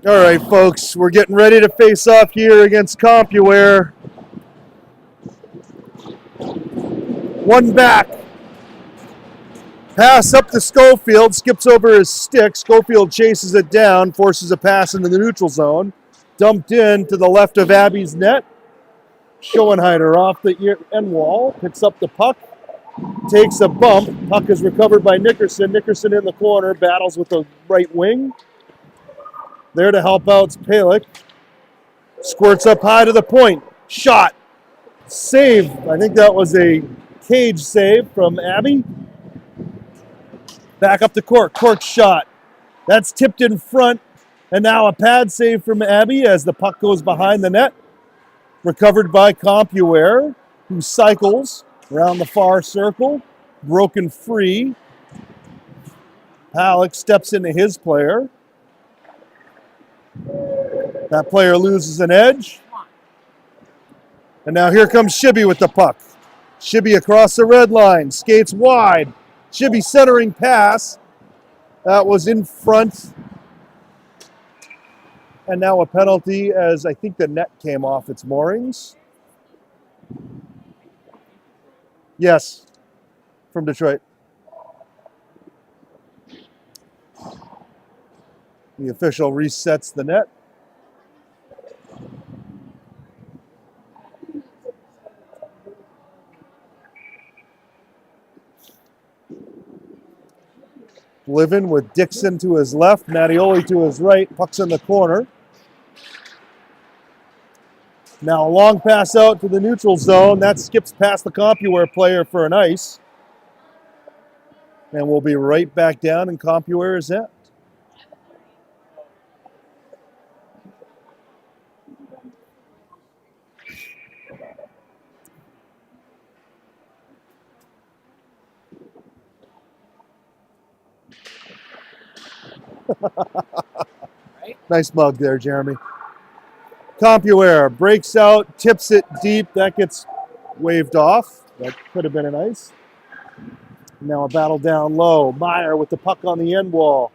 All right, folks, we're getting ready to face off here against Compuware. One back. Pass up to Schofield, skips over his stick. Schofield chases it down, forces a pass into the neutral zone. Dumped in to the left of Abby's net. Schoenheider off the end wall, picks up the puck, takes a bump. Puck is recovered by Nickerson. Nickerson in the corner, battles with the right wing. There to help out Palick. Squirts up high to the point. Shot. Save. I think that was a cage save from Abby. Back up to Cork. Cork's shot. That's tipped in front. And now a pad save from Abby as the puck goes behind the net. Recovered by Compuware, who cycles around the far circle. Broken free. Palick steps into his player. That player loses an edge. And now here comes Shibby with the puck. Shibby across the red line, skates wide. Shibby centering pass. That was in front. And now a penalty as I think the net came off its moorings. Yes, from Detroit. The official resets the net. Livin with Dixon to his left, Mattioli to his right, puck's in the corner. Now a long pass out to the neutral zone. That skips past the Compuware player for an ice. And we'll be right back down in Compuware's end. Nice mug there, Jeremy. Compuware breaks out, tips it deep. That gets waved off. That could have been an ice. Now a battle down low. Meyer with the puck on the end wall.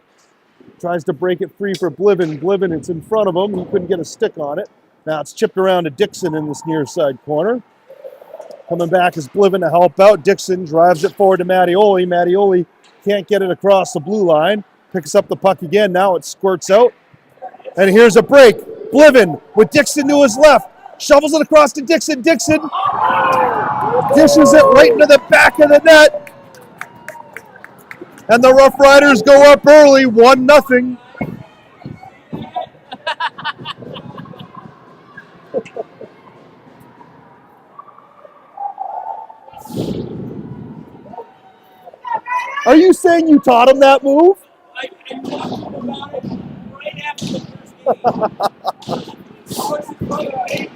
Tries to break it free for Blivin. Blivin, it's in front of him. He couldn't get a stick on it. Now it's chipped around to Dixon in this near side corner. Coming back is Blivin to help out. Dixon drives it forward to Mattioli. Mattioli can't get it across the blue line. Picks up the puck again. Now it squirts out. And here's a break. Blivin with Dixon to his left. Shovels it across to Dixon. Dixon dishes it right into the back of the net. And the Rough Riders go up early, 1-0. Are you saying you taught him that move? I talked about it right after the first game.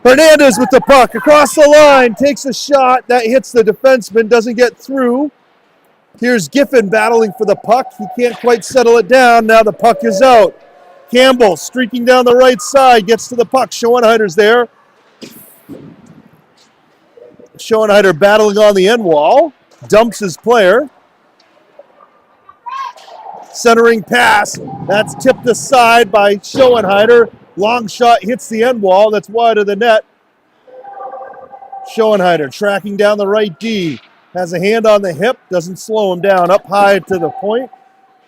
Hernandez with the puck across the line, takes a shot that hits the defenseman, doesn't get through. Here's Giffen battling for the puck. He can't quite settle it down. Now the puck is out. Campbell streaking down the right side, gets to the puck. Schoenheider's there. Schoenheider battling on the end wall, dumps his player. Centering pass, that's tipped aside by Schoenheider. Long shot hits the end wall, that's wide of the net. Schoenheider tracking down the right D, has a hand on the hip, doesn't slow him down, up high to the point.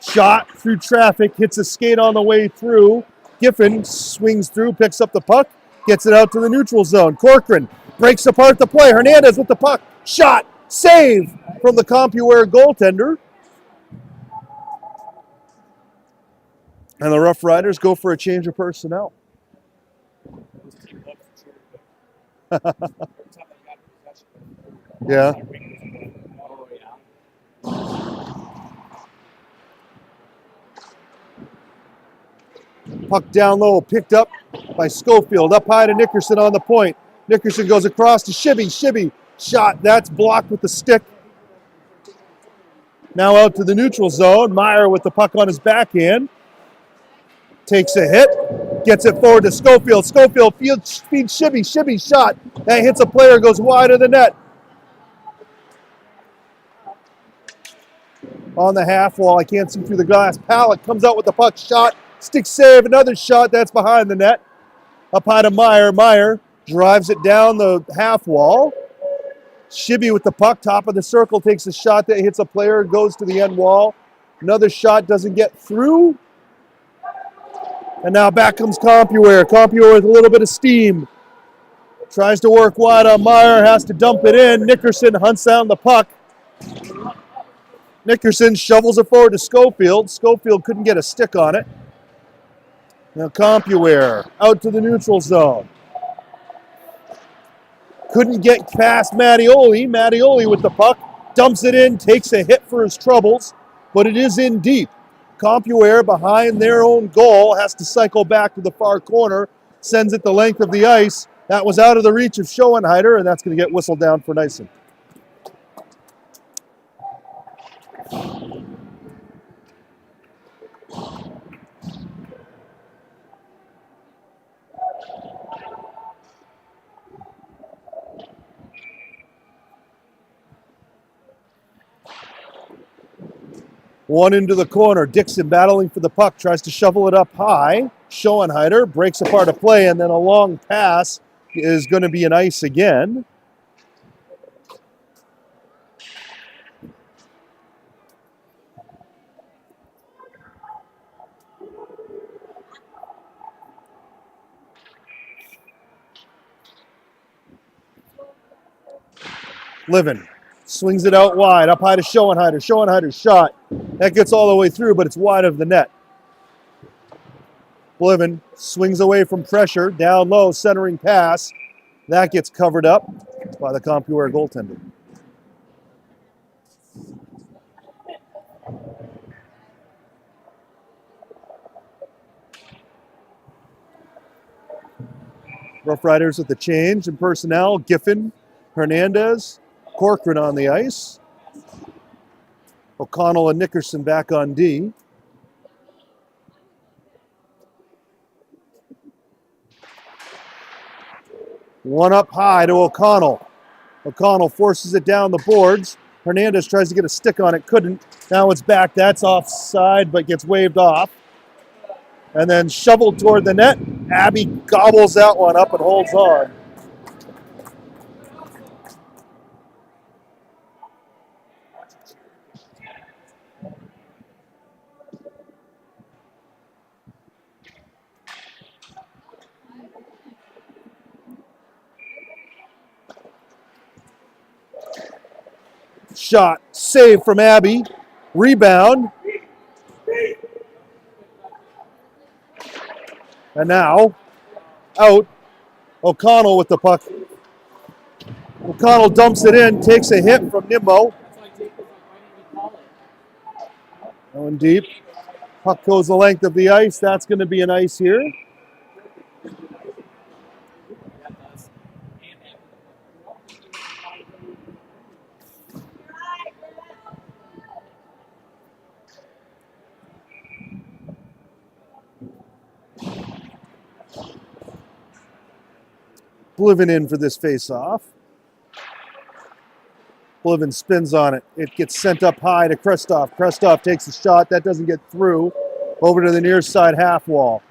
Shot through traffic, hits a skate on the way through. Giffen swings through, picks up the puck, gets it out to the neutral zone. Corcoran breaks apart the play. Hernandez with the puck. Shot. Save from the Compuware goaltender. And the Rough Riders go for a change of personnel. Yeah. Puck down low, picked up by Schofield. Up high to Nickerson on the point. Nickerson goes across to Shibby. Shibby shot. That's blocked with the stick. Now out to the neutral zone. Meyer with the puck on his backhand. Takes a hit. Gets it forward to Schofield. Schofield feeds Shibby. Shibby shot. That hits a player, goes wide of the net. on the half wall. I can't see through the glass. Pallet comes out with the puck. Shot. Stick save. Another shot. That's behind the net. Up high to Meyer. Meyer drives it down the half wall. Shibby with the puck. Top of the circle. Takes a shot that hits a player. Goes to the end wall. Another shot doesn't get through. And now back comes Compuware. Compuware with a little bit of steam. Tries to work wide on Meyer. Has to dump it in. Nickerson hunts down the puck. Nickerson shovels it forward to Schofield. Schofield couldn't get a stick on it. Now Compuware out to the neutral zone. Couldn't get past Mattioli. Mattioli with the puck. Dumps it in. Takes a hit for his troubles. But it is in deep. Compuware behind their own goal has to cycle back to the far corner. Sends it the length of the ice. That was out of the reach of Schoenheider, and that's going to get whistled down for Nyssen. One into the corner. Dixon battling for the puck. Tries to shovel it up high. Schoenheider breaks apart a play, and then a long pass is going to be an ice again. Livin swings it out wide, up high to Schoenheider. Schoenheider's shot. That gets all the way through, but it's wide of the net. Bliven swings away from pressure, down low, centering pass. That gets covered up by the Compuware goaltender. Rough Riders with the change in personnel. Giffen, Hernandez, Corcoran on the ice. O'Connell and Nickerson back on D. One up high to O'Connell. O'Connell forces it down the boards. Hernandez tries to get a stick on it, couldn't. Now it's back. That's offside, but gets waved off. And then shoveled toward the net. Abbey gobbles that one up and holds on. Shot, save from Abbey. Rebound. And now, out. O'Connell with the puck. O'Connell dumps it in, takes a hit from Nimmo. Going deep. Puck goes the length of the ice. That's going to be an ice here. Bliven in for this face-off. Bliven spins on it. It gets sent up high to Krestov. Krestov takes a shot. That doesn't get through. Over to the near side half wall.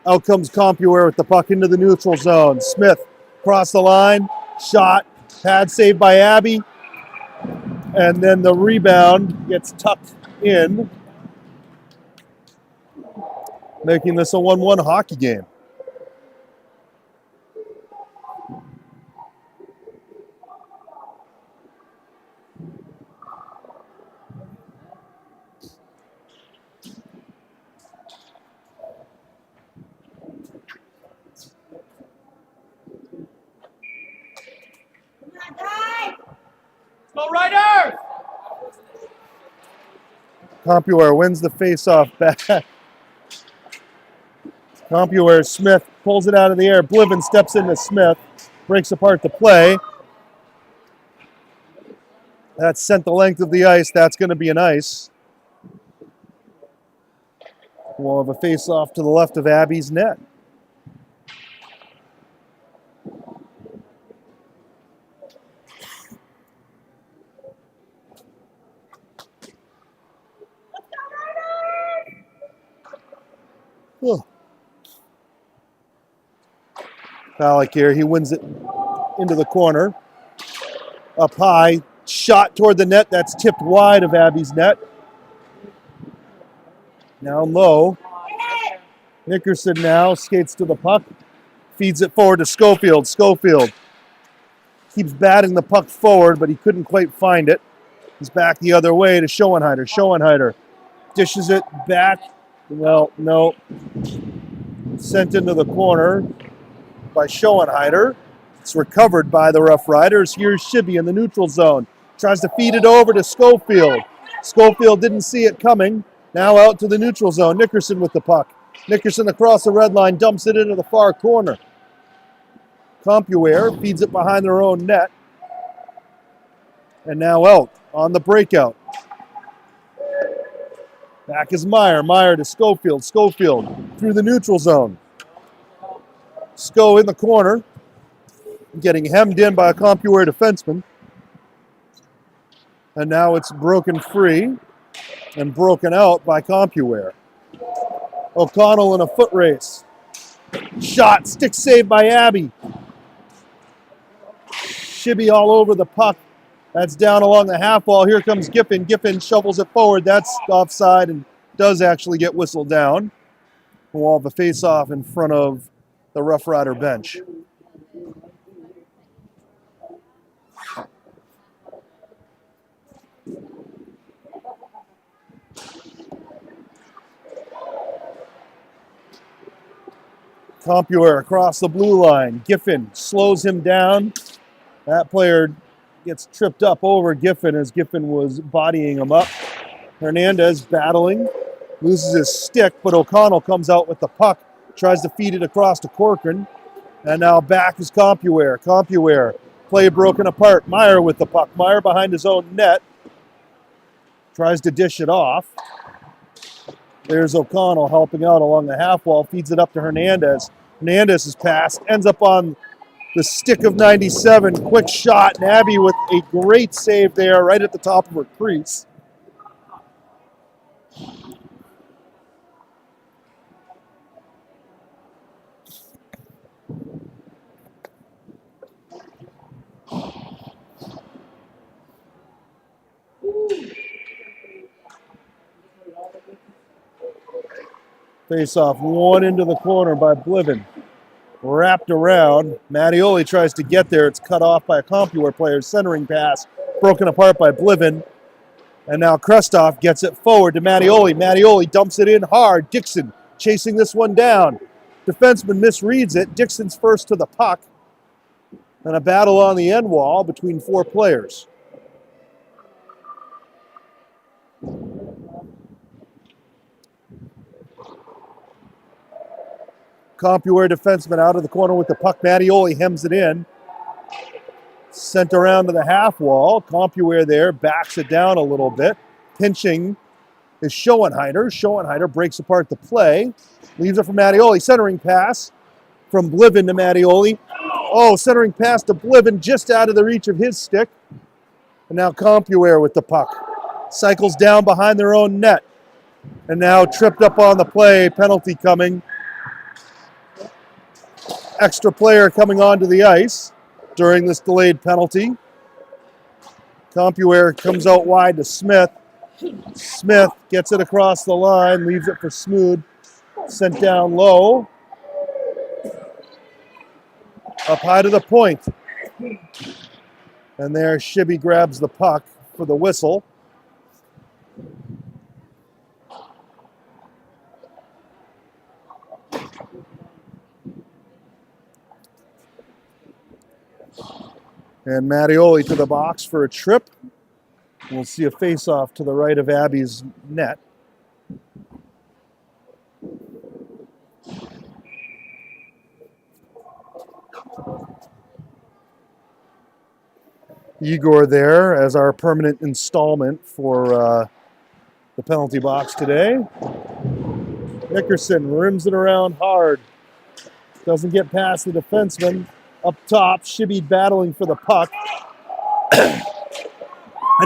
Out comes Compuware with the puck into the neutral zone. Smith across the line. Shot. Pad saved by Abbey. And then the rebound gets tucked in, making this a 1-1 hockey game. Go Riders! Compuware wins the face-off back. Compuware, Smith pulls it out of the air. Bliven steps into Smith, breaks apart the play. That's sent the length of the ice. That's going to be an ice. We'll have a face-off to the left of Abbey's net. Oh. Palik here, he wins it into the corner. Up high, shot toward the net, that's tipped wide of Abby's net. Now low. Nickerson now skates to the puck, feeds it forward to Schofield. Schofield keeps batting the puck forward, but he couldn't quite find it. He's back the other way to Schoenheider. Schoenheider dishes it back. Well, no. Sent into the corner by Schoenheider. It's recovered by the Rough Riders. Here's Shibby in the neutral zone. Tries to feed it over to Schofield. Schofield didn't see it coming. Now out to the neutral zone. Nickerson with the puck. Nickerson across the red line, dumps it into the far corner. Compuware feeds it behind their own net. And now out on the breakout. Back is Meyer. Meyer to Schofield. Schofield through the neutral zone. Sko in the corner. Getting hemmed in by a Compuware defenseman. And now it's broken free and broken out by Compuware. O'Connell in a foot race. Shot, stick saved by Abby. Shibby all over the puck. That's down along the half wall. Here comes Giffen. Giffen shovels it forward. That's offside and does actually get whistled down. We'll have a face-off in front of the Rough Rider bench. Compuware across the blue line. Giffen slows him down. That player gets tripped up over Giffen as Giffen was bodying him up. Hernandez battling, loses his stick, but O'Connell comes out with the puck, tries to feed it across to Corcoran. And now back is Compuware. Compuware, play broken apart. Meyer with the puck. Meyer behind his own net. Tries to dish it off. There's O'Connell helping out along the half wall, feeds it up to Hernandez. Hernandez's pass ends up on the stick of 97. Quick shot, and Abby with a great save there right at the top of her crease. Face off, one into the corner by Bliven. Wrapped around. Mattioli tries to get there. It's cut off by a Compuware player. Centering pass, broken apart by Bliven. And now Krestoff gets it forward to Mattioli. Mattioli dumps it in hard. Dixon chasing this one down. Defenseman misreads it. Dixon's first to the puck. And a battle on the end wall between four players. Compuware defenseman out of the corner with the puck. Mattioli hems it in. Sent around to the half wall. Compuware there backs it down a little bit. Pinching is Schoenheider. Schoenheider breaks apart the play. Leaves it for Mattioli. Centering pass from Bliven to Mattioli. Oh, centering pass to Bliven just out of the reach of his stick. And now Compuware with the puck. Cycles down behind their own net. And now tripped up on the play. Penalty coming. Extra player coming onto the ice during this delayed penalty. Compuware comes out wide to Smith. Smith gets it across the line, leaves it for Smood. Sent down low. Up high to the point. And there Shibby grabs the puck for the whistle. And Mattioli to the box for a trip. We'll see a face-off to the right of Abby's net. Igor there as our permanent installment for the penalty box today. Nickerson rims it around hard. Doesn't get past the defenseman. Up top, Shibby battling for the puck. And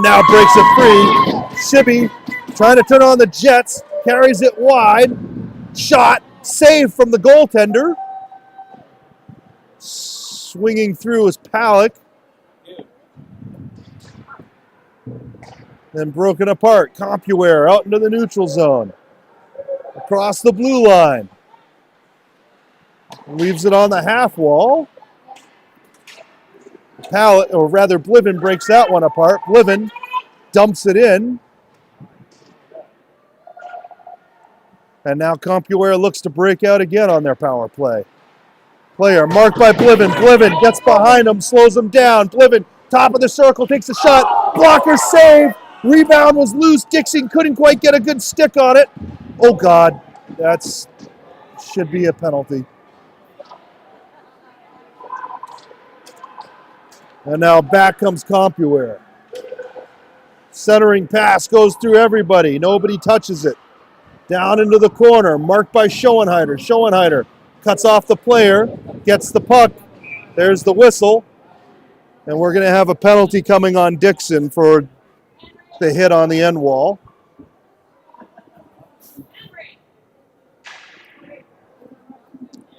now breaks it free. Shibby trying to turn on the Jets. Carries it wide. Shot. Save from the goaltender. Swinging through is Palak. Then broken apart. Compuware out into the neutral zone. Across the blue line. Leaves it on the half wall. Palak, or rather Bliven breaks that one apart. Bliven dumps it in. And now Compuware looks to break out again on their power play. Player marked by Bliven. Bliven gets behind him, slows him down. Bliven, top of the circle, takes a shot. Blocker save. Rebound was loose. Dixon couldn't quite get a good stick on it. Oh, God. That's should be a penalty. And now back comes Compuware. Centering pass goes through everybody. Nobody touches it. Down into the corner, marked by Schoenheider. Schoenheider cuts off the player, gets the puck. There's the whistle. And we're going to have a penalty coming on Dixon for the hit on the end wall.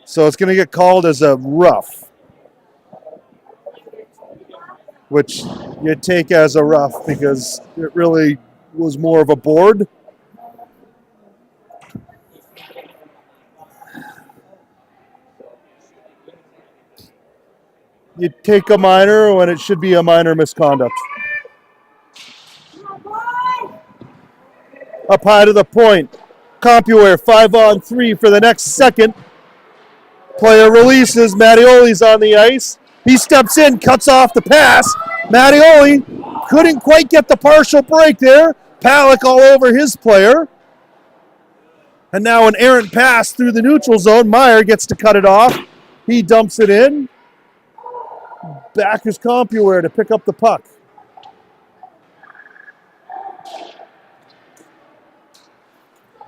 So it's going to get called as a rough, which you take as a rough because it really was more of a board. You take a minor when it should be a minor misconduct. Up high to the point. Compuware 5-on-3 for the next second. Player releases. Mattioli's on the ice. He steps in, cuts off the pass. Mattioli couldn't quite get the partial break there. Palak all over his player. And now an errant pass through the neutral zone. Meyer gets to cut it off. He dumps it in. Back is Compuware to pick up the puck.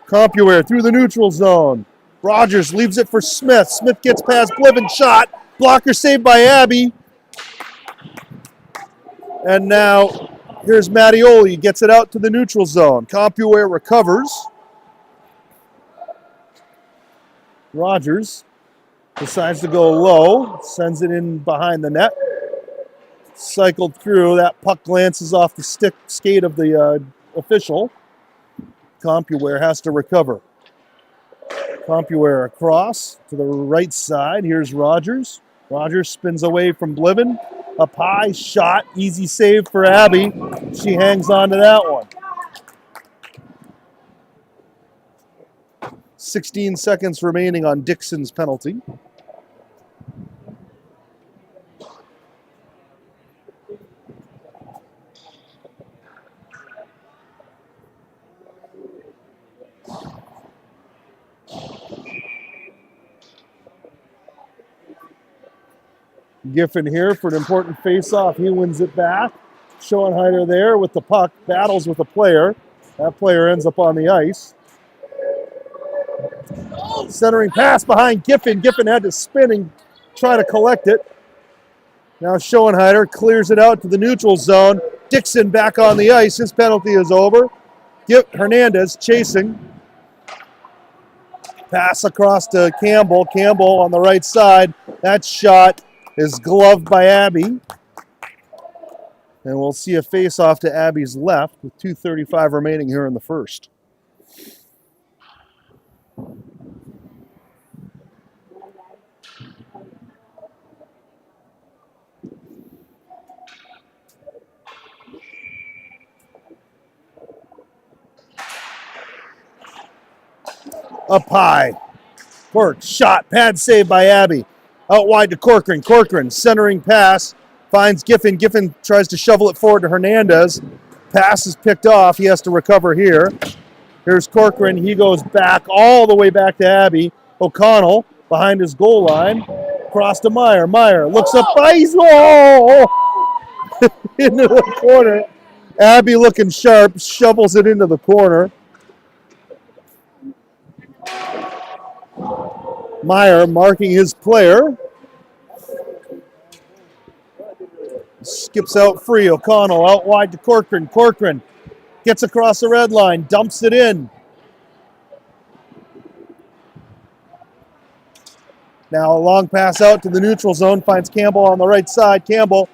Compuware through the neutral zone. Rogers leaves it for Smith. Smith gets past Bliven, shot. Blocker saved by Abbey. And now here's Mattioli. Gets it out to the neutral zone. Compuware recovers. Rogers decides to go low. Sends it in behind the net. Cycled through. That puck glances off the skate of the official. Compuware has to recover. Compuware across to the right side. Here's Rogers. Rogers spins away from Bliven. Up high, shot, easy save for Abbey. She hangs on to that one. 16 seconds remaining on Dixon's penalty. Giffen here for an important face-off. He wins it back. Schoenheider there with the puck, battles with a player. That player ends up on the ice. Centering pass behind Giffen. Giffen had to spin and try to collect it. Now Schoenheider clears it out to the neutral zone. Dixon back on the ice. His penalty is over. Hernandez chasing. Pass across to Campbell. Campbell on the right side. That shot is gloved by Abbey. And we'll see a face-off to Abbey's left with 2:35 remaining here in the first. Up high. Quirk, shot, pad save by Abbey. Out wide to Corcoran. Corcoran, centering pass, finds Giffen. Giffen tries to shovel it forward to Hernandez. Pass is picked off. He has to recover here. Here's Corcoran. He goes back, all the way back to Abbey. O'Connell behind his goal line. Cross to Meyer. Meyer looks up. Ice. Oh! Into the corner. Abbey looking sharp. Shovels it into the corner. Meyer marking his player. Skips out free. O'Connell out wide to Corcoran. Corcoran gets across the red line. Dumps it in. Now a long pass out to the neutral zone, finds Campbell on the right side. Campbell,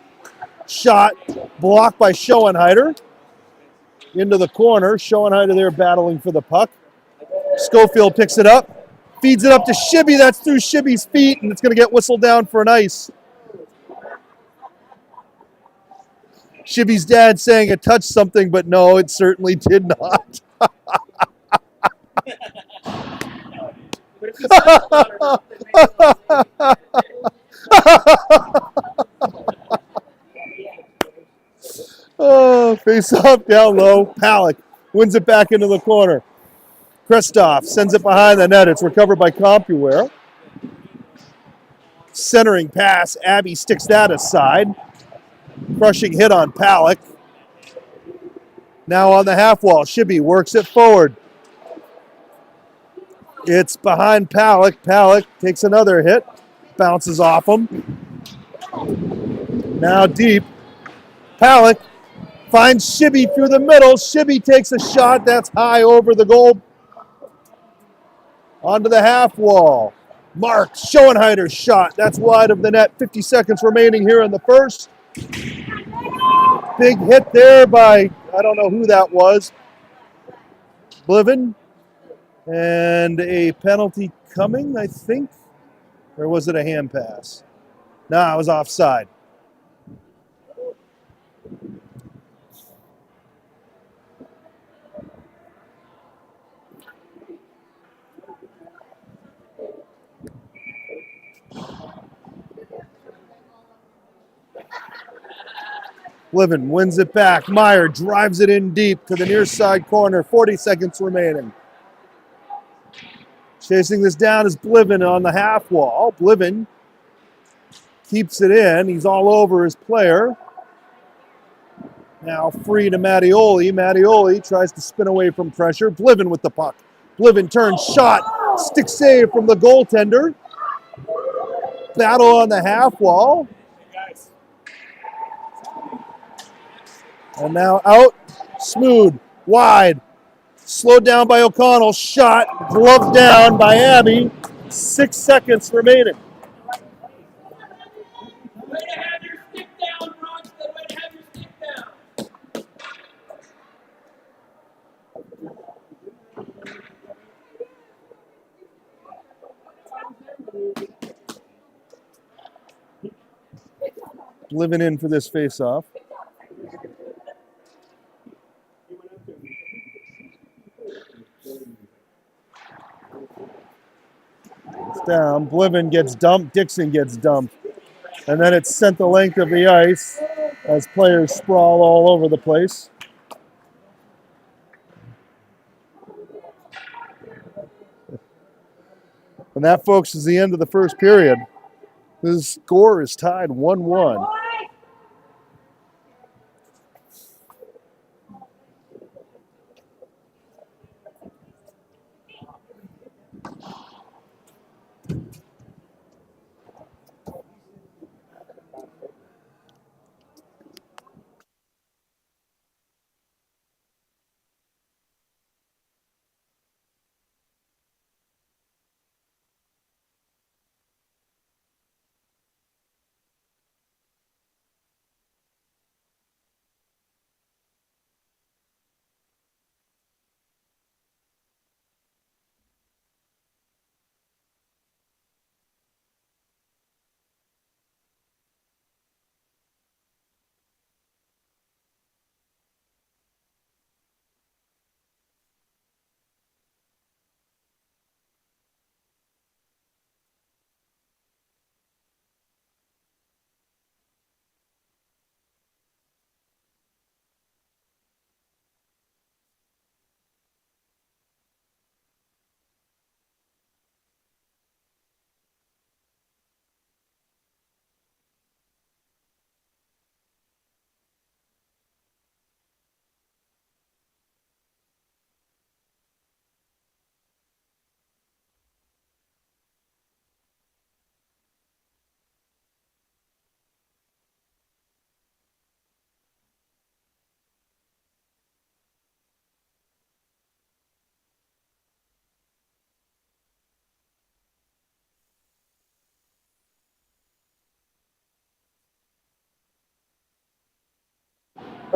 shot, blocked by Schoenheider. Into the corner. Schoenheider there battling for the puck. Schofield picks it up, feeds it up to Shibby. That's through Shibby's feet, and it's going to get whistled down for an ice. Shibby's dad saying it touched something, but no, it certainly did not. Oh, face off down low. Palak wins it back into the corner. Kristoff sends it behind the net. It's recovered by Compuware. Centering pass. Abby sticks that aside. Crushing hit on Palak. Now on the half wall. Shibby works it forward. It's behind Palak. Palak takes another hit. Bounces off him. Now deep. Palak finds Shibby through the middle. Shibby takes a shot. That's high over the goal. Onto the half wall. Mark Schoenheider's shot. That's wide of the net. 50 seconds remaining here in the first. Big hit there by, I don't know who that was. Bliven. And a penalty coming, I think. Or was it a hand pass? No, it was offside. Bliven wins it back. Meyer drives it in deep to the near side corner. 40 seconds remaining. Chasing this down is Bliven on the half wall. Bliven keeps it in. He's all over his player. Now free to Mattioli. Mattioli tries to spin away from pressure. Bliven with the puck. Bliven turns, shot, stick save from the goaltender. Battle on the half wall. And now out, Smood, wide. Slowed down by O'Connell, shot, gloved down by Abby. 6 seconds remaining. Way to have your stick down, Ron. Way to have your stick down. Living in for this face-off. It's down. Bliven gets dumped. Dixon gets dumped. And then it's sent the length of the ice as players sprawl all over the place. And that, folks, is the end of the first period. The score is tied 1-1.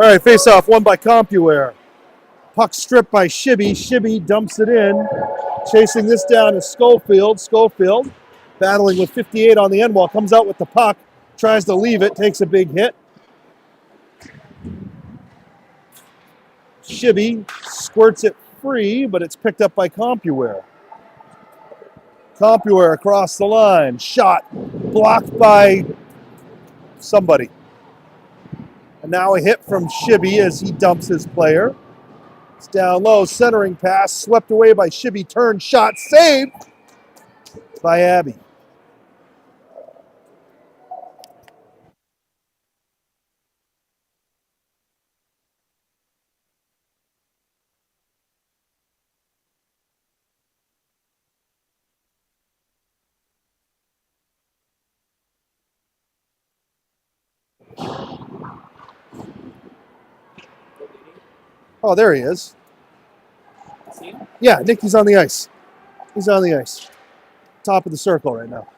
All right, face off, won by Compuware. Puck stripped by Shibby. Shibby dumps it in. Chasing this down is Schofield. Schofield battling with 58 on the end wall. Comes out with the puck. Tries to leave it. Takes a big hit. Shibby squirts it free, but it's picked up by Compuware. Compuware across the line. Shot blocked by somebody. And now a hit from Shibby as he dumps his player. It's down low, centering pass, swept away by Shibby, turn, shot, saved by Abby. Oh, there he is. See him? Yeah, Nicky's on the ice. He's on the ice. Top of the circle right now.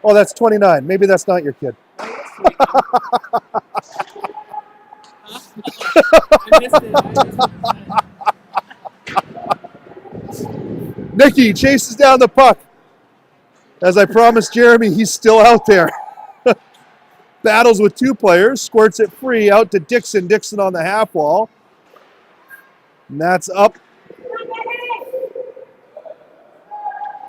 Oh, that's 29. Maybe that's not your kid. I missed it. Nicky chases down the puck. As I promised Jeremy, he's still out there. Battles with two players, squirts it free out to Dixon. Dixon on the half wall. And that's up.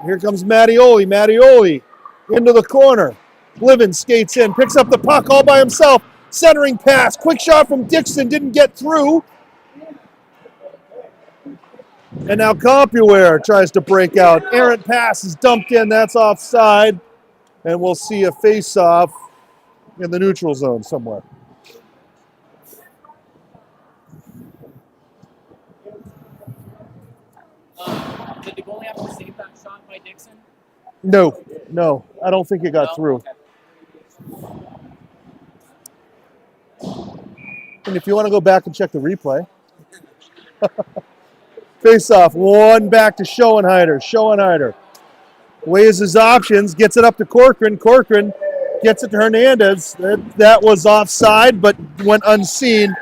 Here comes Mattioli. Mattioli into the corner. Bliven skates in, picks up the puck all by himself. Centering pass. Quick shot from Dixon. Didn't get through. And now Compuware tries to break out. Errant pass is dumped in. That's offside. And we'll see a face-off in the neutral zone somewhere. Did the goalie have to save that shot by Dixon? No. I don't think it got through. Okay. And if you want to go back and check the replay. Face-off, one back to Schoenheider. Schoenheider weighs his options, gets it up to Corcoran. Corcoran gets it to Hernandez. That was offside, but went unseen.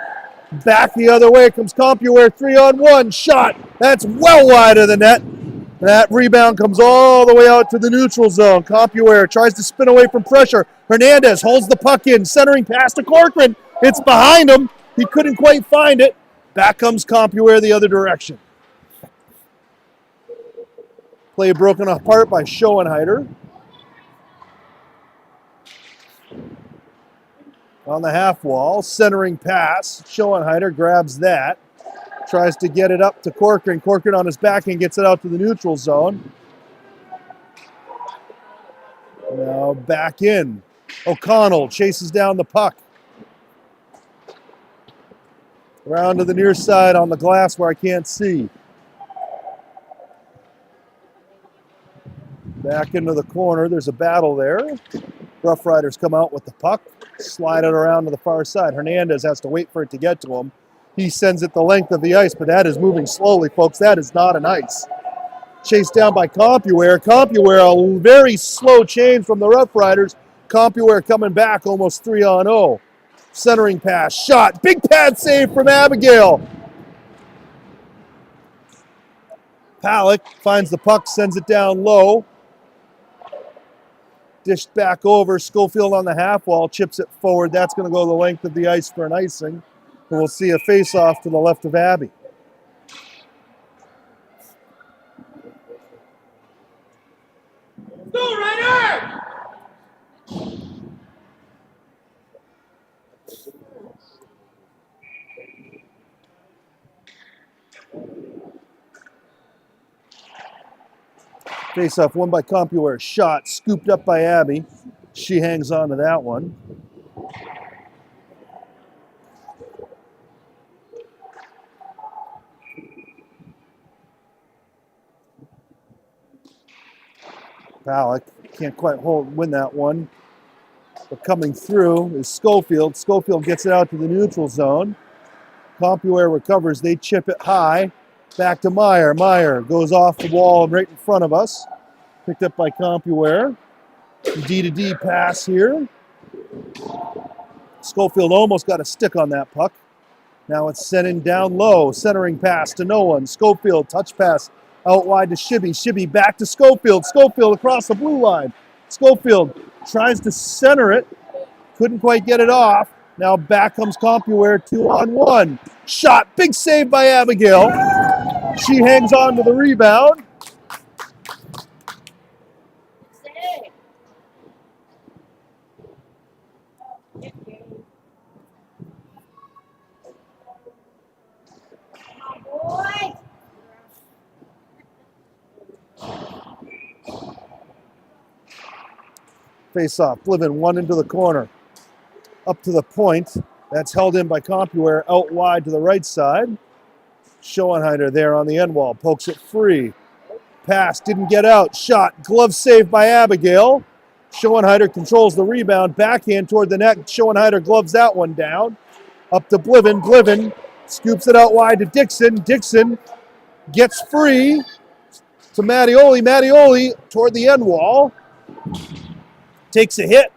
Back the other way comes Compuware, 3-on-1 shot. That's well wide of the net. That rebound comes all the way out to the neutral zone. Compuware tries to spin away from pressure. Hernandez holds the puck in, centering pass to Corcoran. It's behind him. He couldn't quite find it. Back comes Compuware the other direction. Play broken apart by Schoenheider. On the half wall, centering pass. Schoenheider grabs that. Tries to get it up to Corcoran. Corcoran on his back and gets it out to the neutral zone. Now back in. O'Connell chases down the puck. Around to the near side on the glass where I can't see. Back into the corner. There's a battle there. Rough Riders come out with the puck. Slide it around to the far side. Hernandez has to wait for it to get to him. He sends it the length of the ice, but that is moving slowly, folks. That is not an ice. Chased down by Compuware. Compuware, a very slow change from the Rough Riders. Compuware coming back almost 3-on-0. Centering pass, shot. Big pad save from Abigail. Palak finds the puck, sends it down low. Dished back over. Schofield on the half wall, chips it forward. That's going to go the length of the ice for an icing. And we'll see a face-off to the left of Abby. Go, Ryder! Face-off won by Compuware. Shot scooped up by Abby. She hangs on to that one. Palak can't quite win that one. But coming through is Schofield. Schofield gets it out to the neutral zone. Compuware recovers. They chip it high. Back to Meyer. Meyer goes off the wall right in front of us. Picked up by Compuware. D-to-D pass here. Schofield almost got a stick on that puck. Now it's sent in down low, centering pass to no one. Schofield, touch pass out wide to Shibby. Shibby back to Schofield. Schofield across the blue line. Schofield tries to center it. Couldn't quite get it off. Now back comes Compuware, 2-on-1. Shot, big save by Abigail. She hangs on to the rebound. Face off, Bliven one into the corner. Up to the point. That's held in by Compuware out wide to the right side. Schoenheider there on the end wall, pokes it free. Pass, didn't get out. Shot, glove save by Abigail. Schoenheider controls the rebound, backhand toward the net. Schoenheider gloves that one down. Up to Bliven. Bliven scoops it out wide to Dixon. Dixon gets free to Mattioli. Mattioli toward the end wall. Takes a hit.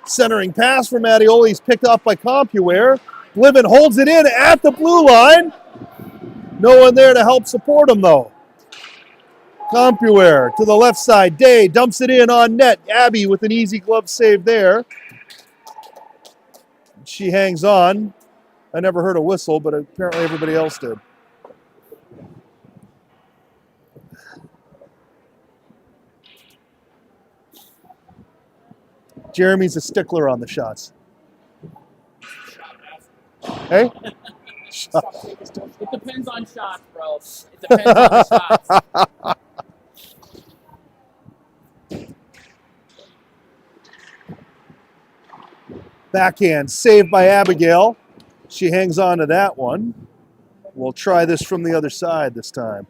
Centering pass for Mattioli. He's picked off by Compuware. Bliven holds it in at the blue line. No one there to help support him, though. Compuware to the left side. Day dumps it in on net. Abby with an easy glove save there. She hangs on. I never heard a whistle, but apparently everybody else did. Jeremy's a stickler on the shots. Hey? It depends on shots, bro. It depends on the shots. Backhand, saved by Abigail. She hangs on to that one. We'll try this from the other side this time.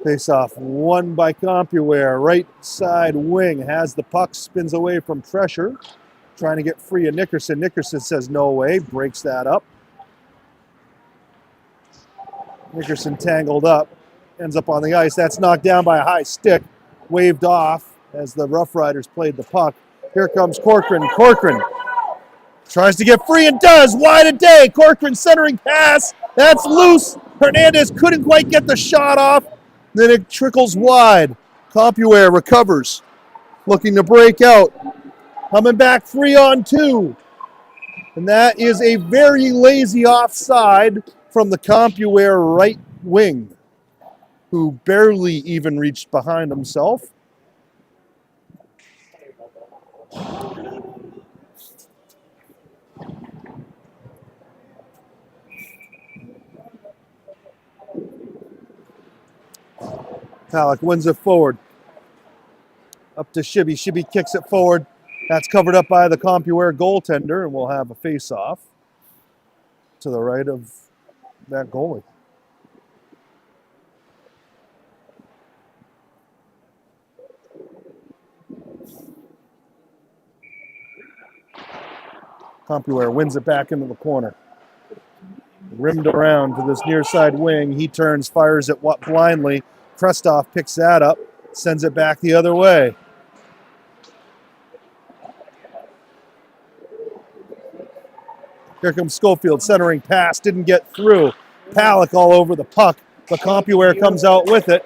Face off, won by Compuware. Right side wing has the puck, spins away from pressure. Trying to get free of Nickerson. Nickerson says no way, breaks that up. Nickerson tangled up, ends up on the ice. That's knocked down by a high stick, waved off as the Rough Riders played the puck. Here comes Corcoran. Corcoran tries to get free and does. Wide a Day. Corcoran centering pass. That's loose. Hernandez couldn't quite get the shot off. Then it trickles wide. Compuware recovers, looking to break out. Coming back 3-on-2. And that is a very lazy offside from the Compuware right wing, who barely even reached behind himself. Halleck wins it forward. Up to Shibby. Shibby kicks it forward. That's covered up by the Compuware goaltender, and we'll have a face-off to the right of that goalie. Compuware wins it back into the corner. Rimmed around to this near side wing. He turns, fires it blindly. Krestoff picks that up, sends it back the other way. Here comes Schofield, centering pass, didn't get through. Halleck all over the puck, but Compuware comes out with it.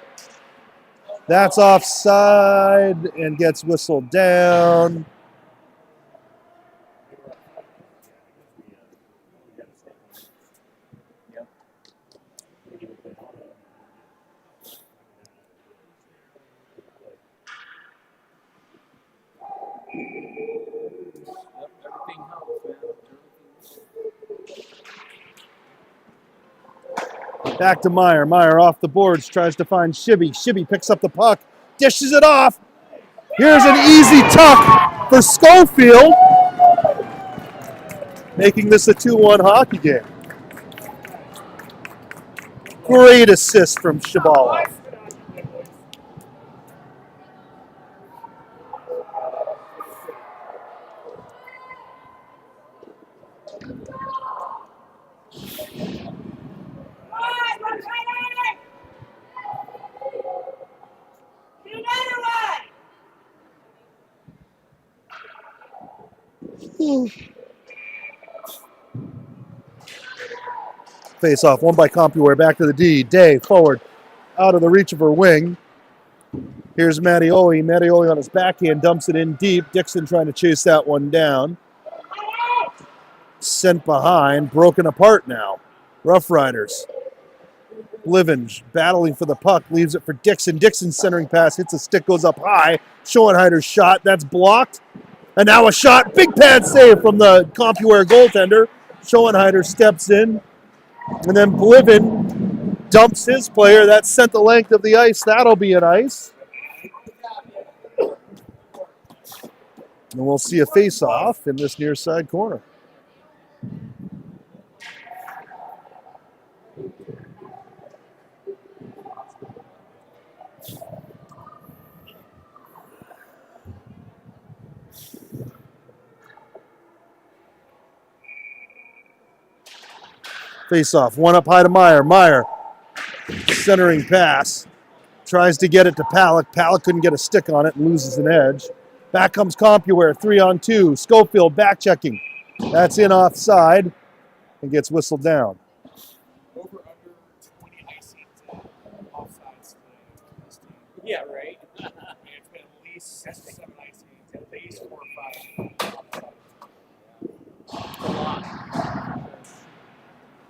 That's offside and gets whistled down. Back to Meyer. Meyer off the boards, tries to find Shibby. Shibby picks up the puck, dishes it off. Here's an easy tuck for Schofield, making this a 2-1 hockey game. Great assist from Shabalov. Face off, one by Compuware, back to the D. Day forward, out of the reach of her wing. Here's Mattioli. Mattioli on his backhand dumps it in deep. Dixon trying to chase that one down. Sent behind, broken apart now. Rough Riders. Livens battling for the puck, leaves it for Dixon. Dixon centering pass, hits a stick, goes up high. Schoenheider's shot, that's blocked. And now a shot, big pad save from the Compuware goaltender. Schoenheider steps in, and then Bliven dumps his player. That sent the length of the ice. That'll be an ice. And we'll see a face-off in this near side corner. Face-off, one up high to Meyer. Meyer, centering pass. Tries to get it to Palak. Palak couldn't get a stick on it and loses an edge. Back comes Compuware, 3-on-2. Schofield back checking. That's in offside and gets whistled down. Over under 20 icings offsides. Yeah, right. And it's been at least 7 icings, at least 4 or 5. A lot.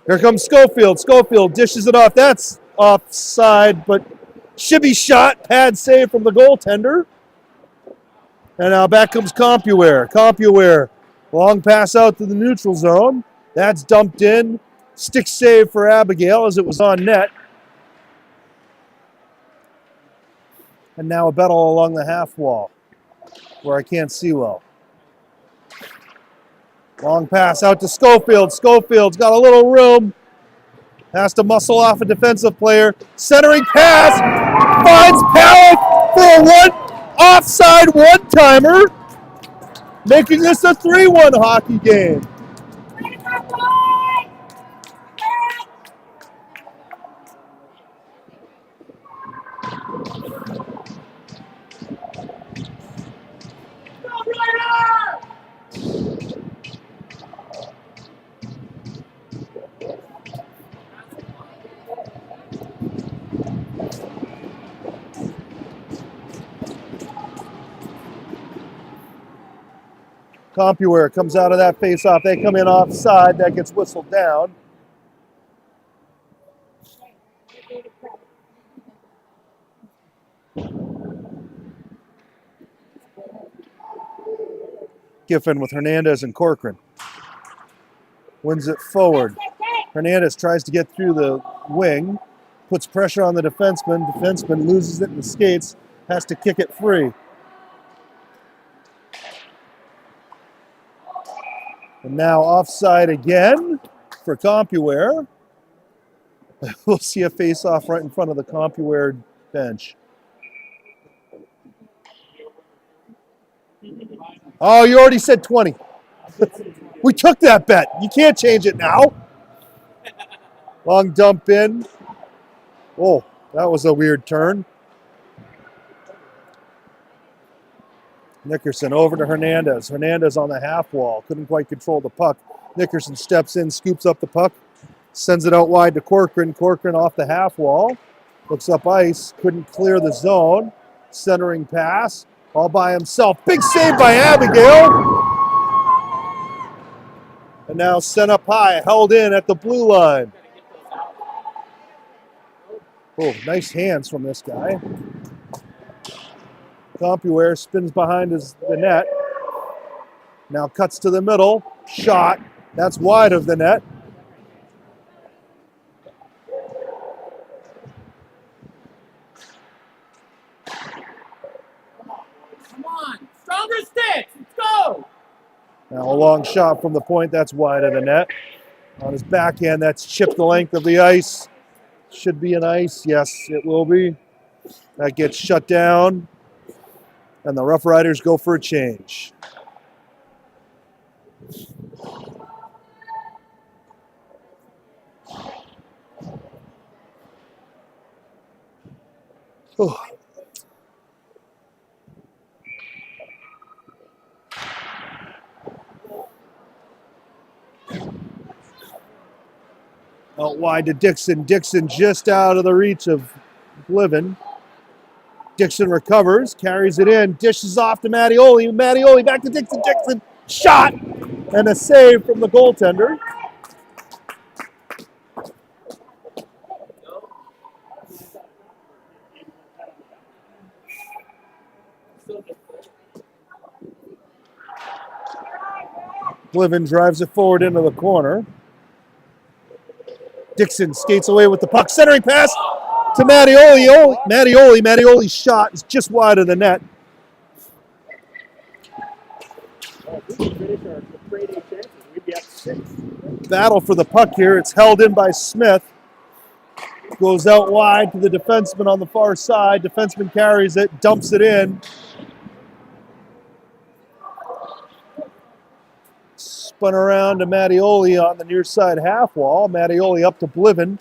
Here comes Schofield. Schofield dishes it off. That's offside, but shibby shot, pad save from the goaltender. And now back comes Compuware. Compuware, long pass out to the neutral zone. That's dumped in. Stick save for Abigail as it was on net. And now a battle along the half wall where I can't see well. Long pass out to Schofield. Schofield's got a little room. Has to muscle off a defensive player. Centering pass. Finds Palak for a offside one-timer. Making this a 3-1 hockey game. Compuware comes out of that face-off. They come in offside. That gets whistled down. Giffen with Hernandez and Corcoran. Wins it forward. Hernandez tries to get through the wing. Puts pressure on the defenseman. Defenseman loses it in the skates. Has to kick it free. And now offside again for Compuware. We'll see a face-off right in front of the Compuware bench. Oh, you already said 20. We took that bet. You can't change it now. Long dump in. Oh, that was a weird turn. Nickerson over to Hernandez. Hernandez on the half wall. Couldn't quite control the puck. Nickerson steps in, scoops up the puck, sends it out wide to Corcoran. Corcoran off the half wall. Looks up ice. Couldn't clear the zone. Centering pass. All by himself. Big save by Abigail. And now sent up high. Held in at the blue line. Oh, nice hands from this guy. Compuware spins behind the net. Now cuts to the middle. Shot. That's wide of the net. Come on. Stronger sticks. Let's go. Now a long shot from the point. That's wide of the net. On his backhand, that's chipped the length of the ice. Should be an ice. Yes, it will be. That gets shut down. And the Rough Riders go for a change. Oh. Out wide to Dixon. Dixon just out of the reach of Bliven. Dixon recovers, carries it in, dishes off to Mattioli. Mattioli back to Dixon. Dixon shot and a save from the goaltender. Bliven drives it forward into the corner. Dixon skates away with the puck. Centering pass to Mattioli. Mattioli's shot is just wide of the net. Battle for the puck here. It's held in by Smith. Goes out wide to the defenseman on the far side. Defenseman carries it, dumps it in. Spun around to Mattioli on the near side half wall. Mattioli up to Bliven.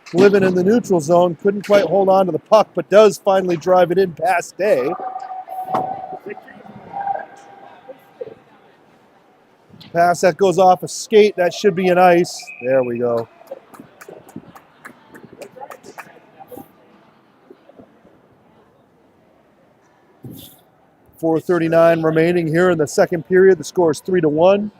Bliven in the neutral zone. Couldn't quite hold on to the puck, but does finally drive it in past Day. Pass that goes off a skate. That should be an ice. There we go. .439 remaining here in the second period. The score is 3-1.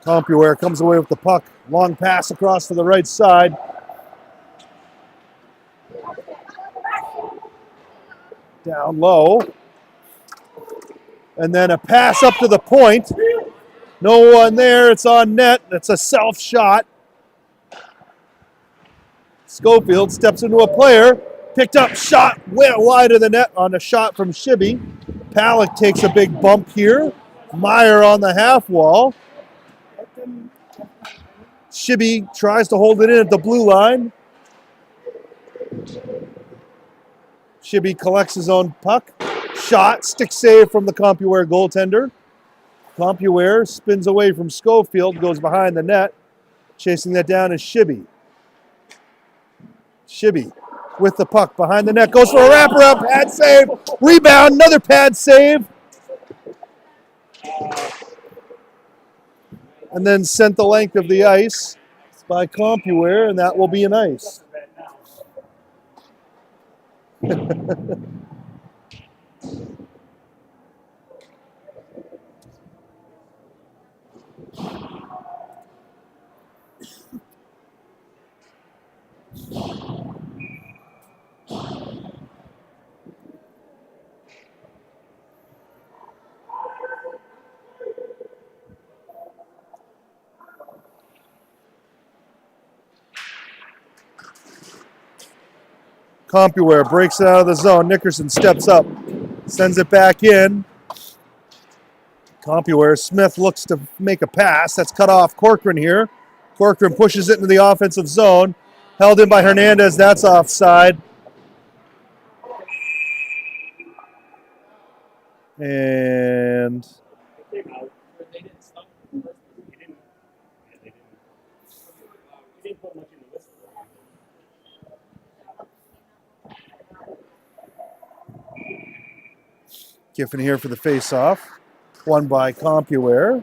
Compuware comes away with the puck. Long pass across to the right side. Down low. And then a pass up to the point. No one there. It's on net. It's a self shot. Schofield steps into a player. Picked up, shot wide of the net on a shot from Shibby. Palick takes a big bump here. Meyer on the half wall. Shibby tries to hold it in at the blue line. Shibby collects his own puck. Shot, stick save from the Compuware goaltender. Compuware spins away from Schofield, goes behind the net. Chasing that down is Shibby. Shibby with the puck behind the net, goes for a wraparound, pad save, rebound, another pad save. And then sent the length of the ice by Compuware, and that will be an ice. Compuware breaks it out of the zone. Nickerson steps up, sends it back in. Compuware, Smith looks to make a pass. That's cut off Corcoran here. Corcoran pushes it into the offensive zone. Held in by Hernandez. That's offside. And Giffen here for the face-off. Won by Compuware.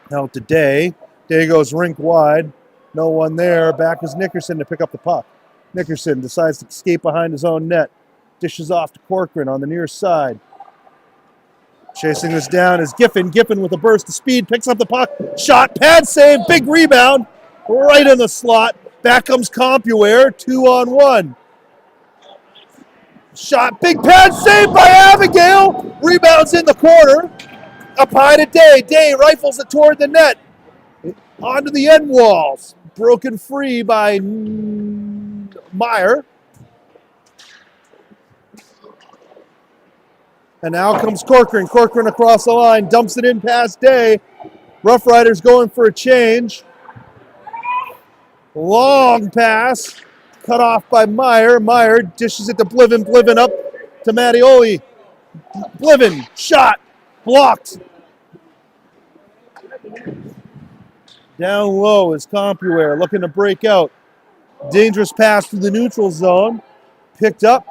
Out to Day. Day goes rink wide. No one there. Back is Nickerson to pick up the puck. Nickerson decides to escape behind his own net. Dishes off to Corcoran on the near side. Chasing this down is Giffen. Giffen with a burst of speed. Picks up the puck. Shot. Pad save. Big rebound. Right in the slot. Back comes Compuware. 2-on-1. Shot, big pad saved by Abigail. Rebounds in the corner. Up high to Day. Day rifles it toward the net. Onto the end walls. Broken free by Meyer. And now comes Corcoran. Corcoran across the line. Dumps it in past Day. Rough Riders going for a change. Long pass. Cut off by Meyer. Meyer dishes it to Bliven. Bliven up to Mattioli. Bliven, shot, blocked. Down low is Compuware looking to break out. Dangerous pass through the neutral zone. Picked up.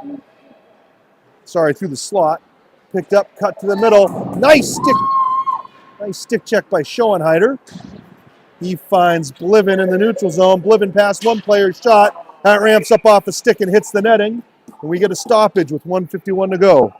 Sorry, through the slot. Picked up, cut to the middle. Nice stick check by Schoenheider. He finds Bliven in the neutral zone. Bliven past one player's shot. That ramps up off the stick and hits the netting. And we get a stoppage with 1:51 to go.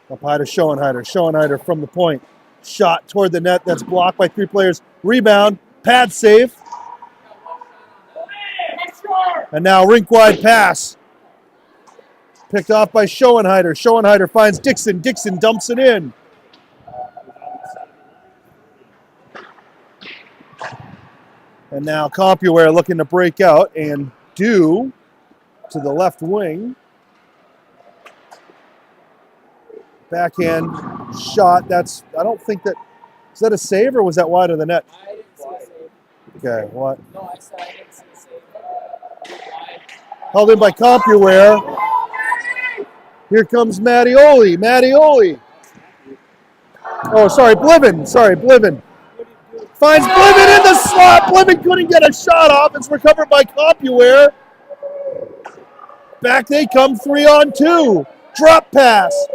Up high to Schoenheider. Schoenheider from the point. Shot toward the net. That's blocked by three players. Rebound. Pad save. And now rink-wide pass. Picked off by Schoenheider. Schoenheider finds Dixon. Dixon dumps it in. And now Compuware looking to break out and due to the left wing. Backhand shot. I don't think that, is that a save or was that wide of the net? I didn't see a save. Okay, what? No, I didn't see a save. Held in by Compuware. Here comes Mattioli. Mattioli. Oh, sorry, Bliven. Bliven. Finds Bliven in the slot. Bliven couldn't get a shot off. It's recovered by Compuware. Back they come 3-on-2. Drop pass.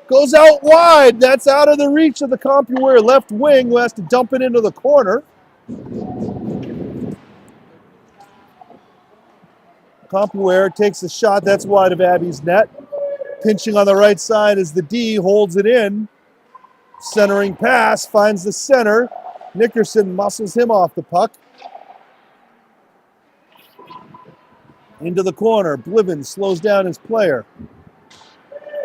Goes out wide. That's out of the reach of the Compuware left wing who has to dump it into the corner. Compuware takes a shot. That's wide of Abby's net. Pinching on the right side is the D. Holds it in. Centering pass. Finds the center. Nickerson muscles him off the puck. Into the corner. Bliven slows down his player.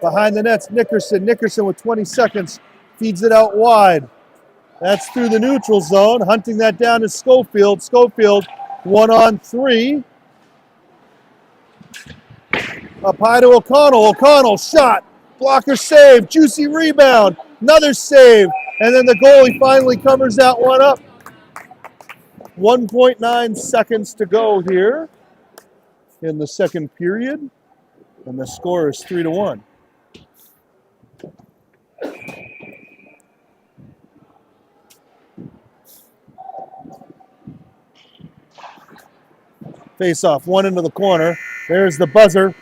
Behind the net's Nickerson. Nickerson with 20 seconds feeds it out wide. That's through the neutral zone. Hunting that down is Schofield. Schofield 1-on-3. Up high to O'Connell. O'Connell shot. Blocker save. Juicy rebound. Another save. And then the goalie finally covers that one up. 1.9 seconds to go here in the second period. And the score is 3-1. Face off, one into the corner. There's the buzzer.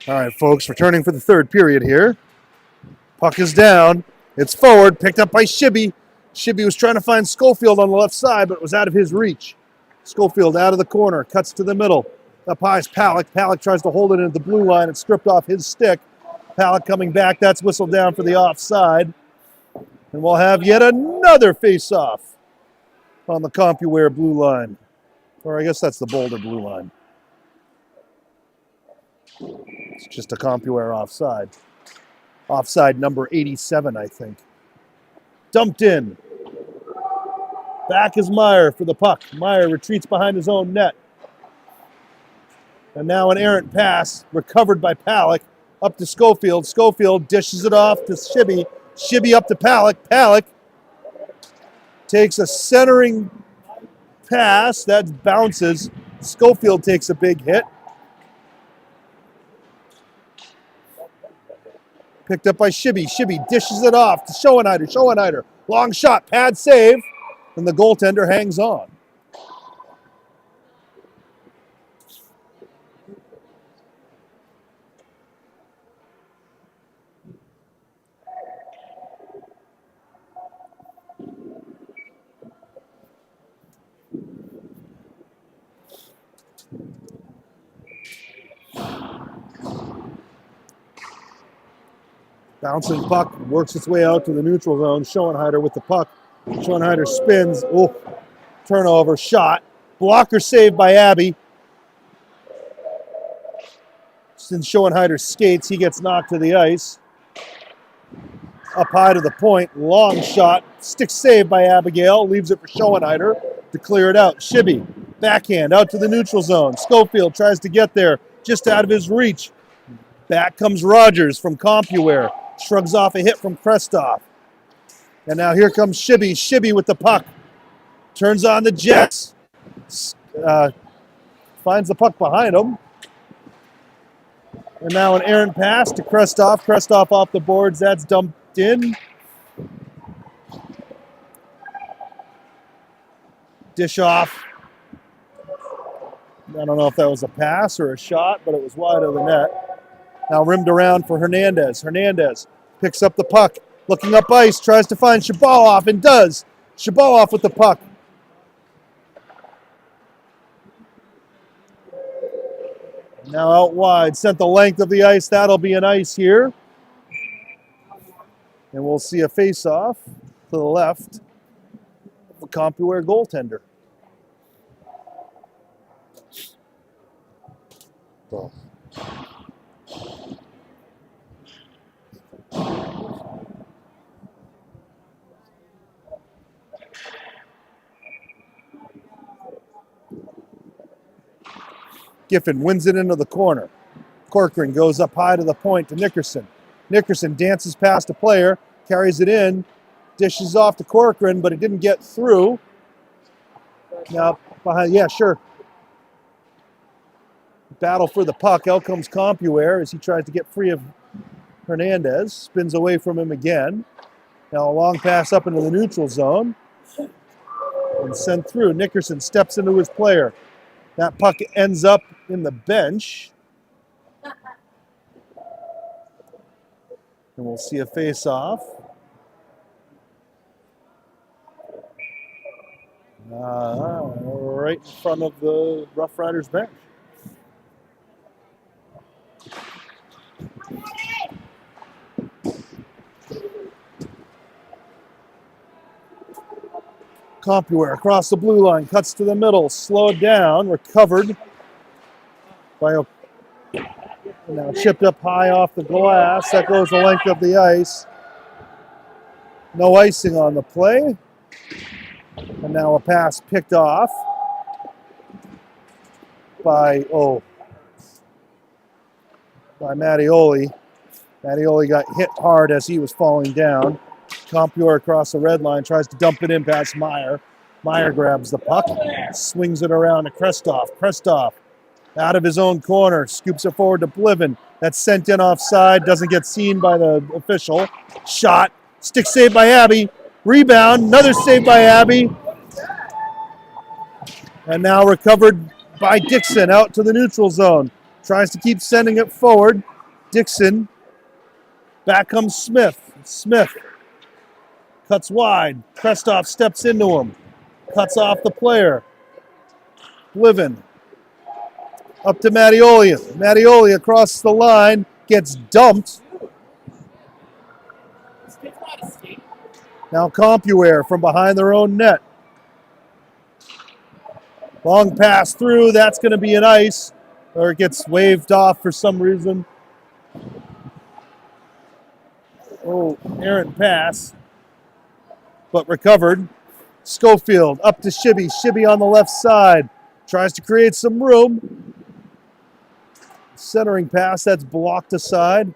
All right, folks, returning for the third period here. Puck is down. It's forward, picked up by Shibby. Shibby was trying to find Schofield on the left side, but it was out of his reach. Schofield out of the corner, cuts to the middle. Up high is Palick. Palick tries to hold it into the blue line. It's stripped off his stick. Palick coming back. That's whistled down for the offside. And we'll have yet another face-off on the Compuware blue line. Or I guess that's the Boulder blue line. It's just a Compuware offside. Offside number 87, I think. Dumped in. Back is Meyer for the puck. Meyer retreats behind his own net. And now an errant pass, recovered by Palick, up to Schofield. Schofield dishes it off to Shibby. Shibby up to Palick. Palick takes a centering pass. That bounces. Schofield takes a big hit. Picked up by Shibby. Shibby dishes it off to Schoenheider. Schoenheider. Long shot. Pad save. And the goaltender hangs on. Bouncing puck, works its way out to the neutral zone. Schoenheider with the puck. Schoenheider spins. Oh, turnover, shot. Blocker saved by Abbey. Since Schoenheider skates, he gets knocked to the ice. Up high to the point, long shot. Stick saved by Abigail. Leaves it for Schoenheider to clear it out. Shibby, backhand, out to the neutral zone. Schofield tries to get there, just out of his reach. Back comes Rogers from Compuware. Shrugs off a hit from Krestoff. And now here comes Shibby. Shibby with the puck. Turns on the Jets. Finds the puck behind him. And now an errant pass to Krestoff. Krestoff off the boards. That's dumped in. Dish off. I don't know if that was a pass or a shot, but it was wide of the net. Now rimmed around for Hernandez. Hernandez picks up the puck. Looking up ice, tries to find Shabaloff and does. Shabaloff with the puck. Now out wide, sent the length of the ice. That'll be an ice here. And we'll see a face-off to the left of the Compuware goaltender. So. Giffen wins it into the corner. Corcoran goes up high to the point to Nickerson. Nickerson dances past a player, carries it in, dishes off to Corcoran, but it didn't get through. Now, behind, yeah, sure. Battle for the puck. Out comes Compuware as he tries to get free of Hernandez. Spins away from him again. Now a long pass up into the neutral zone. And sent through. Nickerson steps into his player. That puck ends up in the bench. And we'll see a face-off. Right in front of the Rough Riders bench. Compuware across the blue line, cuts to the middle, slowed down, recovered by now chipped up high off the glass. That goes the length of the ice. No icing on the play. And now a pass picked off by Mattioli. Mattioli got hit hard as he was falling down. Compuware across the red line, tries to dump it in past Meyer. Meyer grabs the puck, swings it around to Krestoff. Krestoff out of his own corner, scoops it forward to Bliven. That's sent in offside, doesn't get seen by the official. Shot, stick saved by Abbey. Rebound, another save by Abbey. And now recovered by Dixon out to the neutral zone. Tries to keep sending it forward. Dixon, back comes Smith. Smith cuts wide. Krestoff steps into him. Cuts off the player. Bliven Up to Mattioli. Mattioli across the line gets dumped. Now Compuware from behind their own net. Long pass through. That's going to be an ice, or it gets waved off for some reason. Oh, errant pass, but recovered. Schofield up to Shibby. Shibby on the left side. Tries to create some room. Centering pass, that's blocked aside.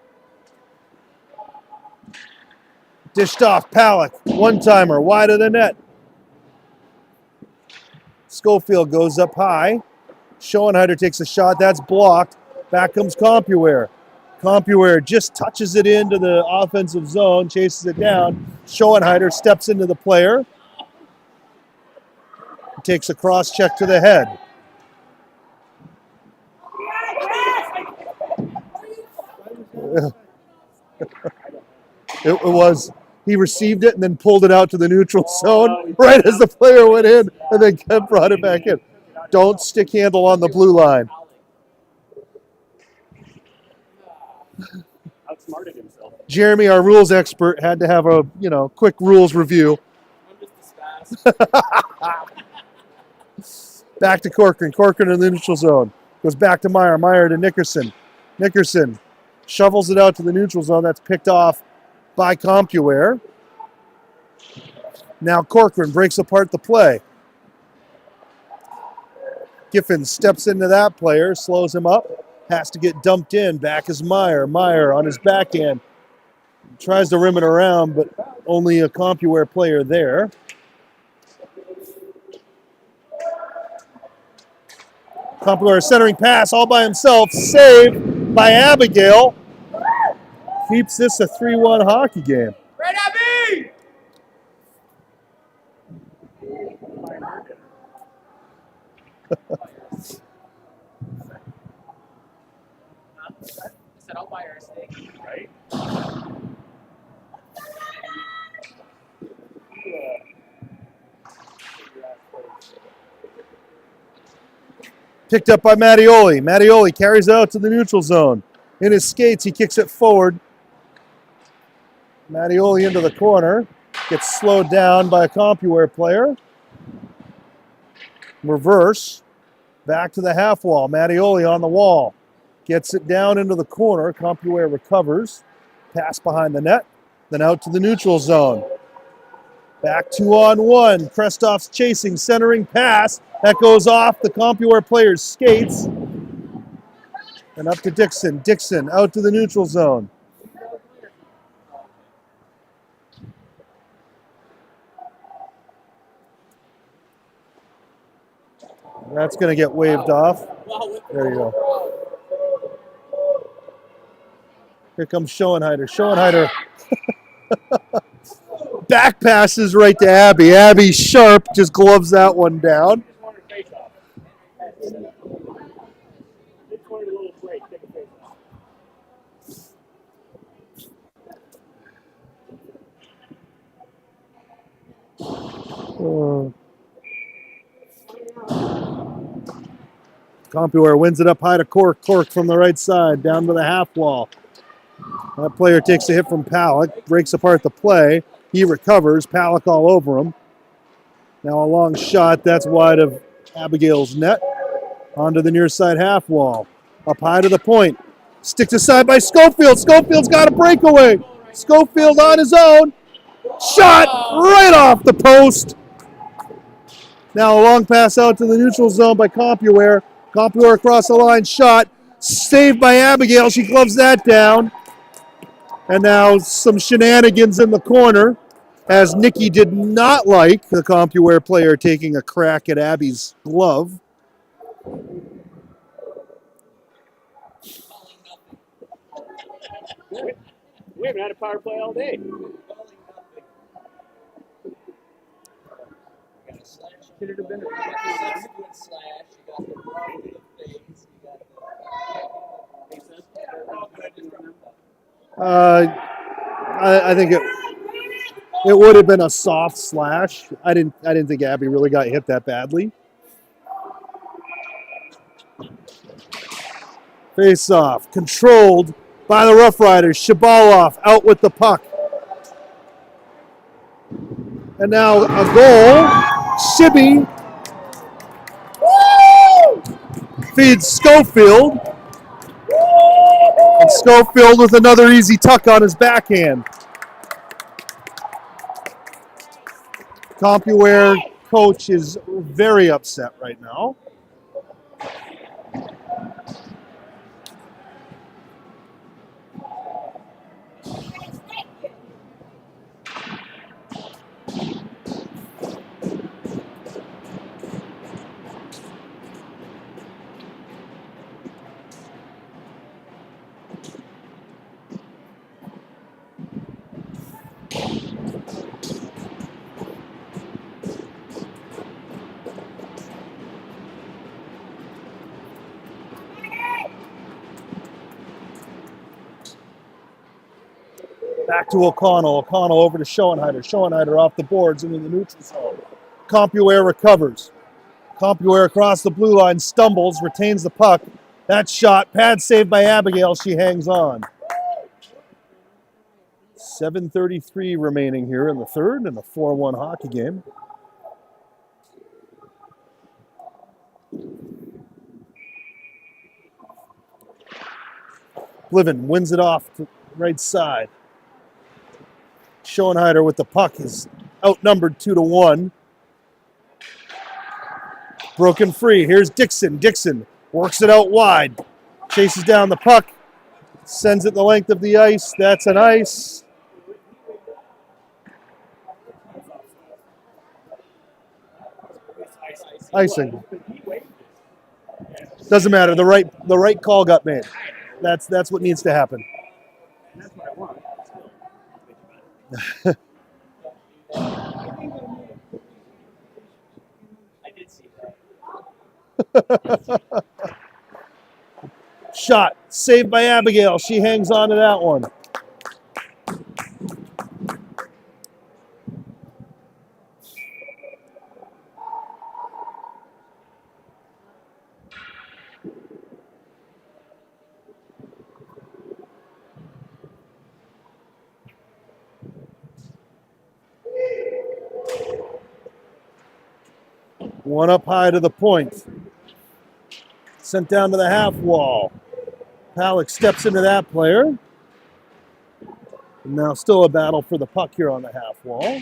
Dished off, Palak. One-timer, wide of the net. Schofield goes up high. Schoenheider takes a shot, that's blocked. Back comes Compuware. Compuware just touches it into the offensive zone, chases it down. Schoenheider steps into the player. Takes a cross check to the head. It was, he received it and then pulled it out to the neutral zone right as the player went in and then brought it back in. Don't stick handle on the blue line. Outsmarted himself. Jeremy, our rules expert, had to have a quick rules review. Back to Corcoran. Corcoran in the neutral zone. Goes back to Meyer. Meyer to Nickerson. Nickerson shovels it out to the neutral zone. That's picked off by Compuware. Now Corcoran breaks apart the play. Giffen steps into that player, slows him up, has to get dumped in. Back is Meyer. Meyer on his backhand. Tries to rim it around, but only a Compuware player there. Compuware centering pass all by himself. Saved by Abigail. Keeps this a 3-1 hockey game. Red Abby! Said I'll buy her a steak. Right? Picked up by Mattioli. Mattioli carries it out to the neutral zone. In his skates, he kicks it forward. Mattioli into the corner. Gets slowed down by a Compuware player. Reverse. Back to the half wall. Mattioli on the wall. Gets it down into the corner. Compuware recovers. Pass behind the net. Then out to the neutral zone. Back 2-on-1. Krestoff's chasing, centering pass. That goes off the Compuware player's skates. And up to Dixon. Dixon out to the neutral zone. That's going to get waved off. There you go. Here comes Schoenheider. Schoenheider back passes right to Abby. Abby sharp just gloves that one down. Compuware wins it up high to Cork. Cork from the right side down to the half wall. That player takes a hit from Palak, breaks apart the play. He recovers. Palak all over him. Now a long shot. That's wide of Abigail's net. Onto the near side half wall. Up high to the point. Sticked aside by Schofield. Schofield's got a breakaway. Schofield on his own. Shot right off the post. Now a long pass out to the neutral zone by Compuware. Compuware across the line. Shot. Saved by Abigail. She gloves that down. And now some shenanigans in the corner, as Nikki did not like the Compuware player taking a crack at Abby's glove. We haven't had a power play all day. Could it have been a subsequent slash? You got the broad to the face. You got the. I think it would have been a soft slash. I didn't think Abby really got hit that badly. Face off, controlled by the Rough Riders. Shabalov out with the puck. And now a goal. Shibby feeds Schofield. And Schofield with another easy tuck on his backhand. Compuware coach is very upset right now. Back to O'Connell. O'Connell over to Schoenheider. Schoenheider off the boards into the neutral zone. Compuware recovers. Compuware across the blue line, stumbles, retains the puck. That shot, pad saved by Abigail. She hangs on. 7:33 remaining here in the third in a 4-1 hockey game. Bliven wins it off to right side. Schoenheider with the puck is outnumbered 2-1. Broken free. Here's Dixon. Dixon works it out wide. Chases down the puck. Sends it the length of the ice. That's an ice. Icing. Doesn't matter. The right call got made. That's what needs to happen. That's what I want. I did see that. Shot saved by Abigail. She hangs on to that one. One up high to the point. Sent down to the half wall. Palick steps into that player. And now still a battle for the puck here on the half wall.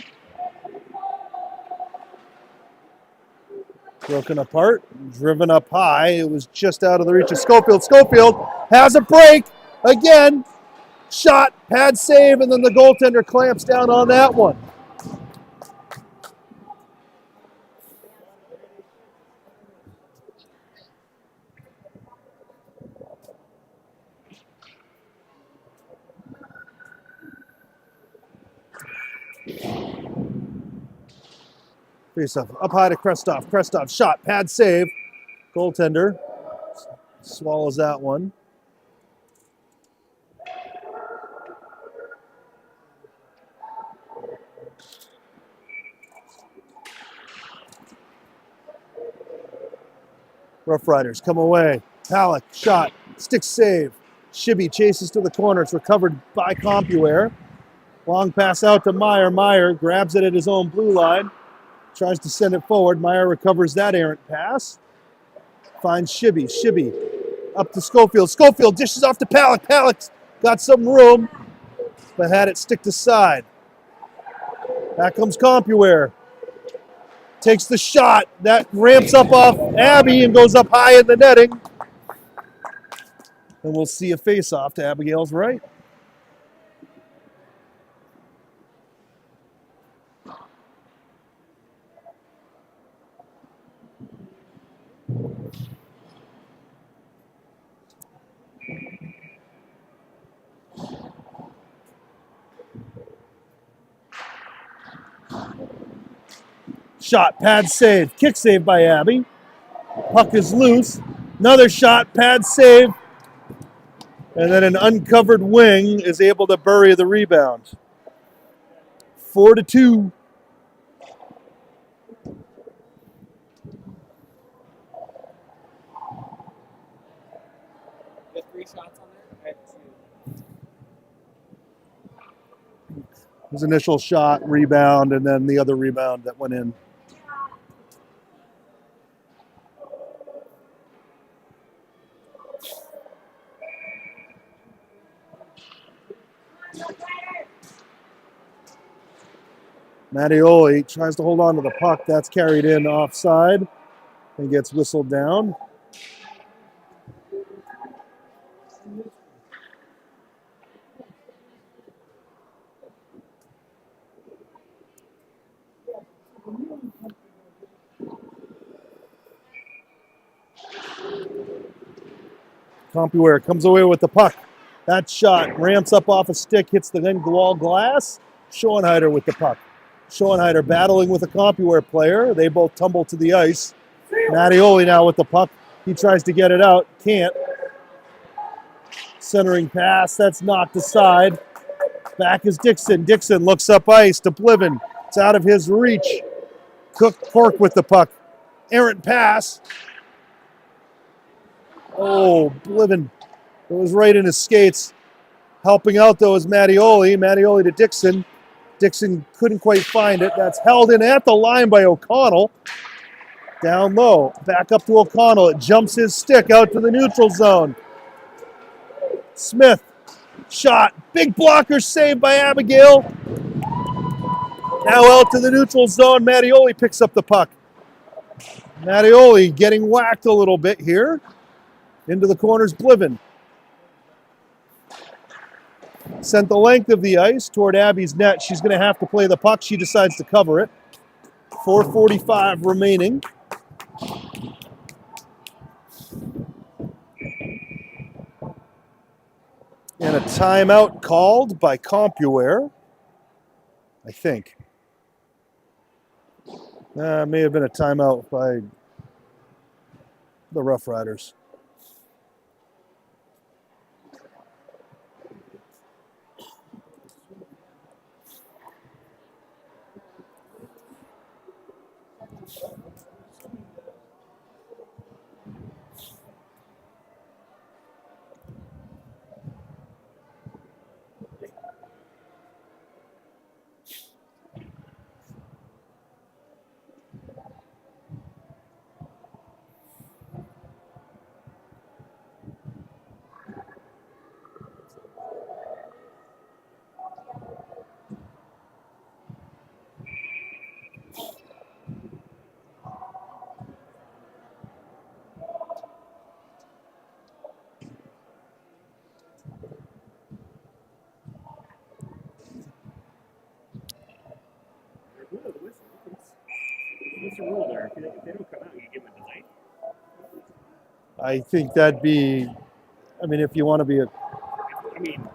Broken apart, driven up high. It was just out of the reach of Schofield. Schofield has a break again. Shot, pad save, and then the goaltender clamps down on that one. Face up high to Krestov. Krestov shot, pad save. Goaltender swallows that one. Rough Riders come away. Palick shot, stick save. Shibby chases to the corner. It's recovered by Compuware. Long pass out to Meyer. Meyer grabs it at his own blue line. Tries to send it forward. Meyer recovers that errant pass. Finds Shibby. Shibby up to Schofield. Schofield dishes off to Palick. Palick's got some room, but had it stick to side. Back comes Compuware. Takes the shot. That ramps up off Abby and goes up high in the netting. And we'll see a face-off to Abigail's right. Shot, pad save, kick save by Abby. Puck is loose. Another shot, pad save. And then an uncovered wing is able to bury the rebound. 4-2. shots on there? I had 2. His initial shot, rebound, and then the other rebound that went in. Mattioli tries to hold on to the puck. That's carried in offside and gets whistled down. Compuware comes away with the puck. That shot ramps up off a stick, hits the end wall glass. Schoenheider with the puck. Schoenheider battling with a Compuware player. They both tumble to the ice. Mattioli now with the puck. He tries to get it out. Can't. Centering pass. That's knocked aside. Back is Dixon. Dixon looks up ice to Bliven. It's out of his reach. Cork with the puck. Errant pass. Oh, Bliven. It was right in his skates. Helping out, though, is Mattioli. Mattioli to Dixon. Dixon couldn't quite find it. That's held in at the line by O'Connell. Down low. Back up to O'Connell. It jumps his stick out to the neutral zone. Smith. Shot. Big blocker saved by Abigail. Now out to the neutral zone. Mattioli picks up the puck. Mattioli getting whacked a little bit here. Into the corners, Bliven. Sent the length of the ice toward Abby's net. She's going to have to play the puck. She decides to cover it. 4:45 remaining. And a timeout called by Compuware, I think. May have been a timeout by the Rough Riders. What's the rule there? If they don't come out, you give them a delay. I think that'd be, I mean, if you want to be a. I mean,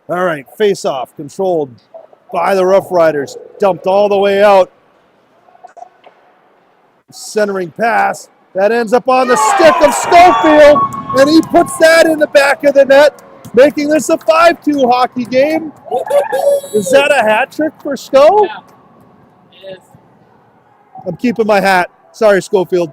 All right, face off, controlled by the Rough Riders. Dumped all the way out. Centering pass. That ends up on the stick of Schofield, and he puts that in the back of the net, making this a 5-2 hockey game. Is that a hat trick for Sco? Yeah, it is. I'm keeping my hat. Sorry, Schofield.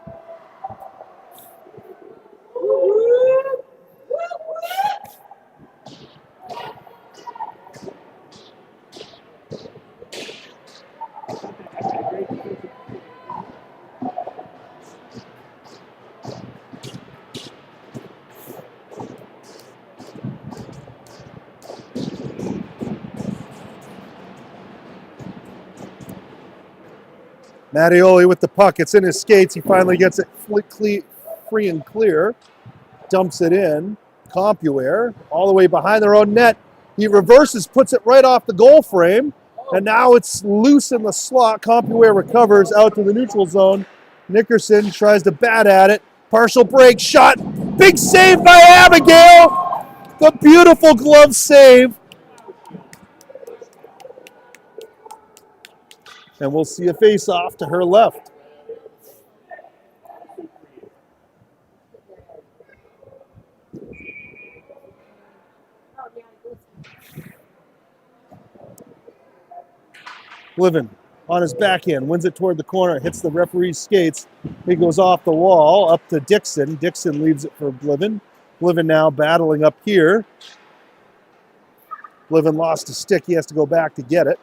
Mattioli with the puck. It's in his skates. He finally gets it free and clear. Dumps it in. Compuware all the way behind their own net. He reverses, puts it right off the goal frame, and now it's loose in the slot. Compuware recovers out to the neutral zone. Nickerson tries to bat at it. Partial break shot. Big save by Abigail. The beautiful glove save. And we'll see a face-off to her left. Bliven on his backhand, wins it toward the corner, hits the referee's skates. He goes off the wall, up to Dixon. Dixon leaves it for Bliven. Bliven now battling up here. Bliven lost a stick. He has to go back to get it.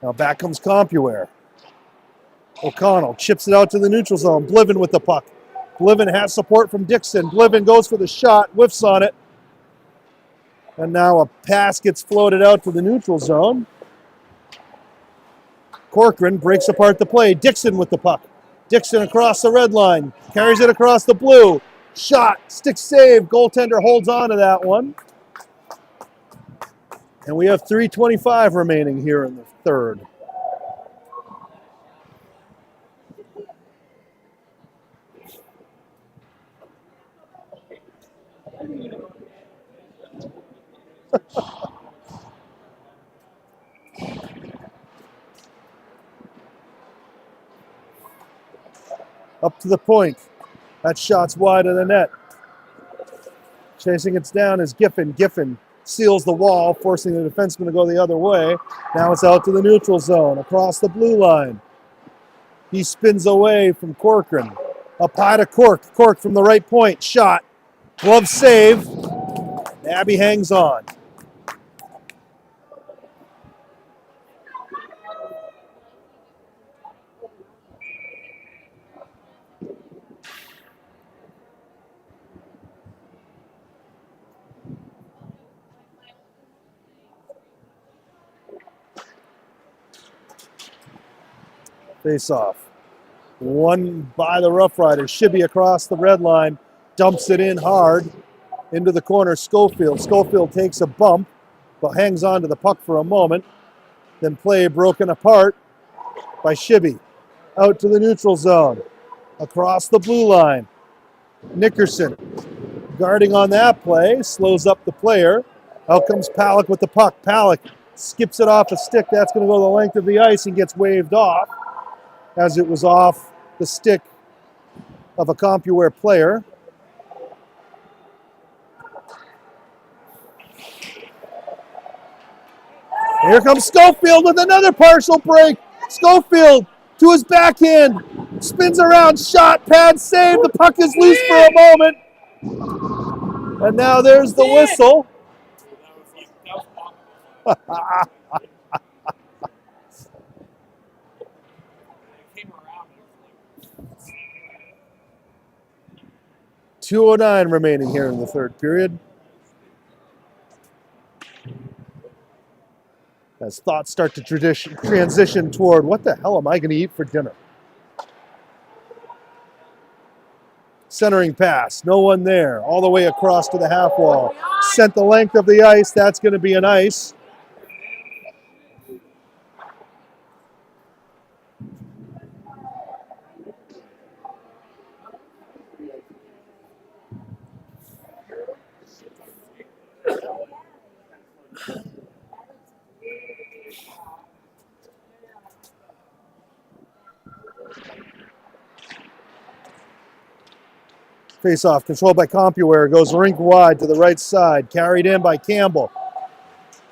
Now back comes Compuware. O'Connell chips it out to the neutral zone. Bliven with the puck. Bliven has support from Dixon. Bliven goes for the shot, whiffs on it. And now a pass gets floated out to the neutral zone. Corcoran breaks apart the play. Dixon with the puck. Dixon across the red line. Carries it across the blue. Shot. Stick save. Goaltender holds on to that one. And we have 3:25 remaining here in the third. Up to the point. That shot's wide of the net. Chasing it down is Giffen. Giffen seals the wall, forcing the defenseman to go the other way. Now it's out to the neutral zone, across the blue line. He spins away from Corcoran. Up high to Cork. Cork from the right point. Shot. Glove save. Abby hangs on. Face off. One by the Rough Riders. Shibby across the red line. Dumps it in hard. Into the corner, Schofield. Schofield takes a bump, but hangs on to the puck for a moment. Then play broken apart by Shibby. Out to the neutral zone. Across the blue line. Nickerson guarding on that play. Slows up the player. Out comes Palak with the puck. Palak skips it off a stick. That's going to go the length of the ice and gets waved off, as it was off the stick of a Compuware player. Here comes Schofield with another partial break. Schofield to his backhand. Spins around, shot, pad, save. The puck is loose for a moment. And now there's the whistle. .209 remaining here in the third period. As thoughts start to transition toward, what the hell am I going to eat for dinner? Centering pass, no one there, all the way across to the half wall. Sent the length of the ice, that's going to be an ice. Face-off controlled by Compuware, goes rink wide to the right side, carried in by Campbell.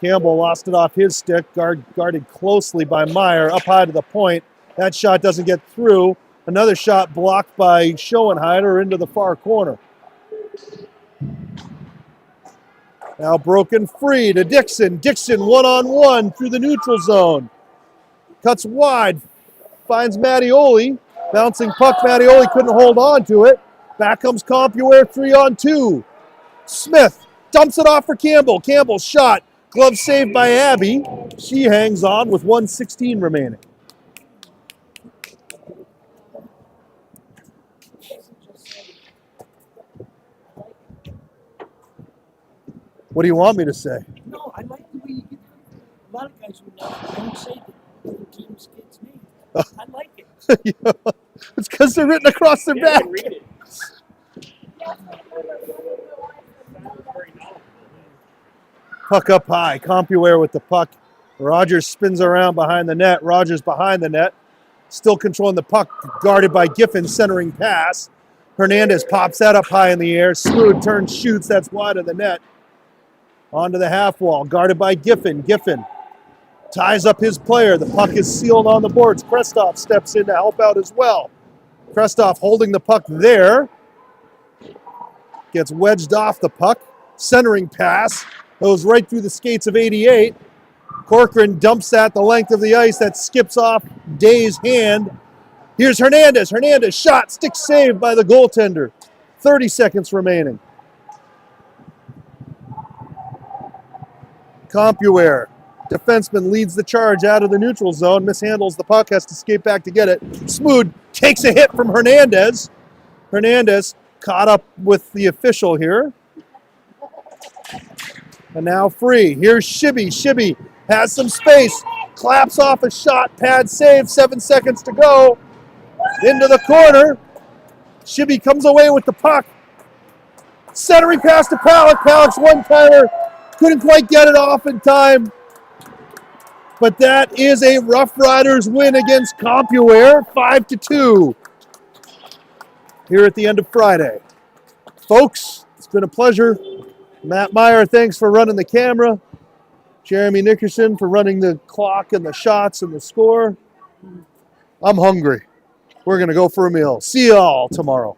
Campbell lost it off his stick, guarded closely by Meyer, up high to the point. That shot doesn't get through. Another shot blocked by Schoenheider into the far corner. Now broken free to Dixon. Dixon one-on-one through the neutral zone. Cuts wide, finds Mattioli. Bouncing puck, Mattioli couldn't hold on to it. Back comes Compuware 3-on-2. Smith dumps it off for Campbell. Campbell's shot. Glove saved by Abby. She hangs on with 1:16 remaining. What do you want me to say? No, I like the way you get a lot of guys who don't say the team's kid's name. I like it. It's because they're written across their back. Read it. Puck up high. Compuware with the puck. Rogers spins around behind the net. Rogers behind the net. Still controlling the puck. Guarded by Giffen. Centering pass. Hernandez pops that up high in the air. Smooth turns, shoots. That's wide of the net. Onto the half wall. Guarded by Giffen. Giffen ties up his player. The puck is sealed on the boards. Krestov steps in to help out as well. Krestov holding the puck there. Gets wedged off the puck. Centering pass goes right through the skates of 88. Corcoran dumps that the length of the ice. That skips off Day's hand. Here's Hernandez. Hernandez shot. Stick saved by the goaltender. 30 seconds remaining. Compuware. Defenseman leads the charge out of the neutral zone. Mishandles the puck. Has to skate back to get it. Smood takes a hit from Hernandez. Hernandez caught up with the official here. And now free. Here's Shibby. Shibby has some space. Claps off a shot. Pad save. 7 seconds to go. Into the corner. Shibby comes away with the puck. Centering pass to Palak. Palak's one-timer. Couldn't quite get it off in time. But that is a Rough Riders win against Compuware. 5-2. Here at the end of Friday. Folks, it's been a pleasure. Matt Meyer, thanks for running the camera. Jeremy Nickerson for running the clock and the shots and the score. I'm hungry. We're going to go for a meal. See you all tomorrow.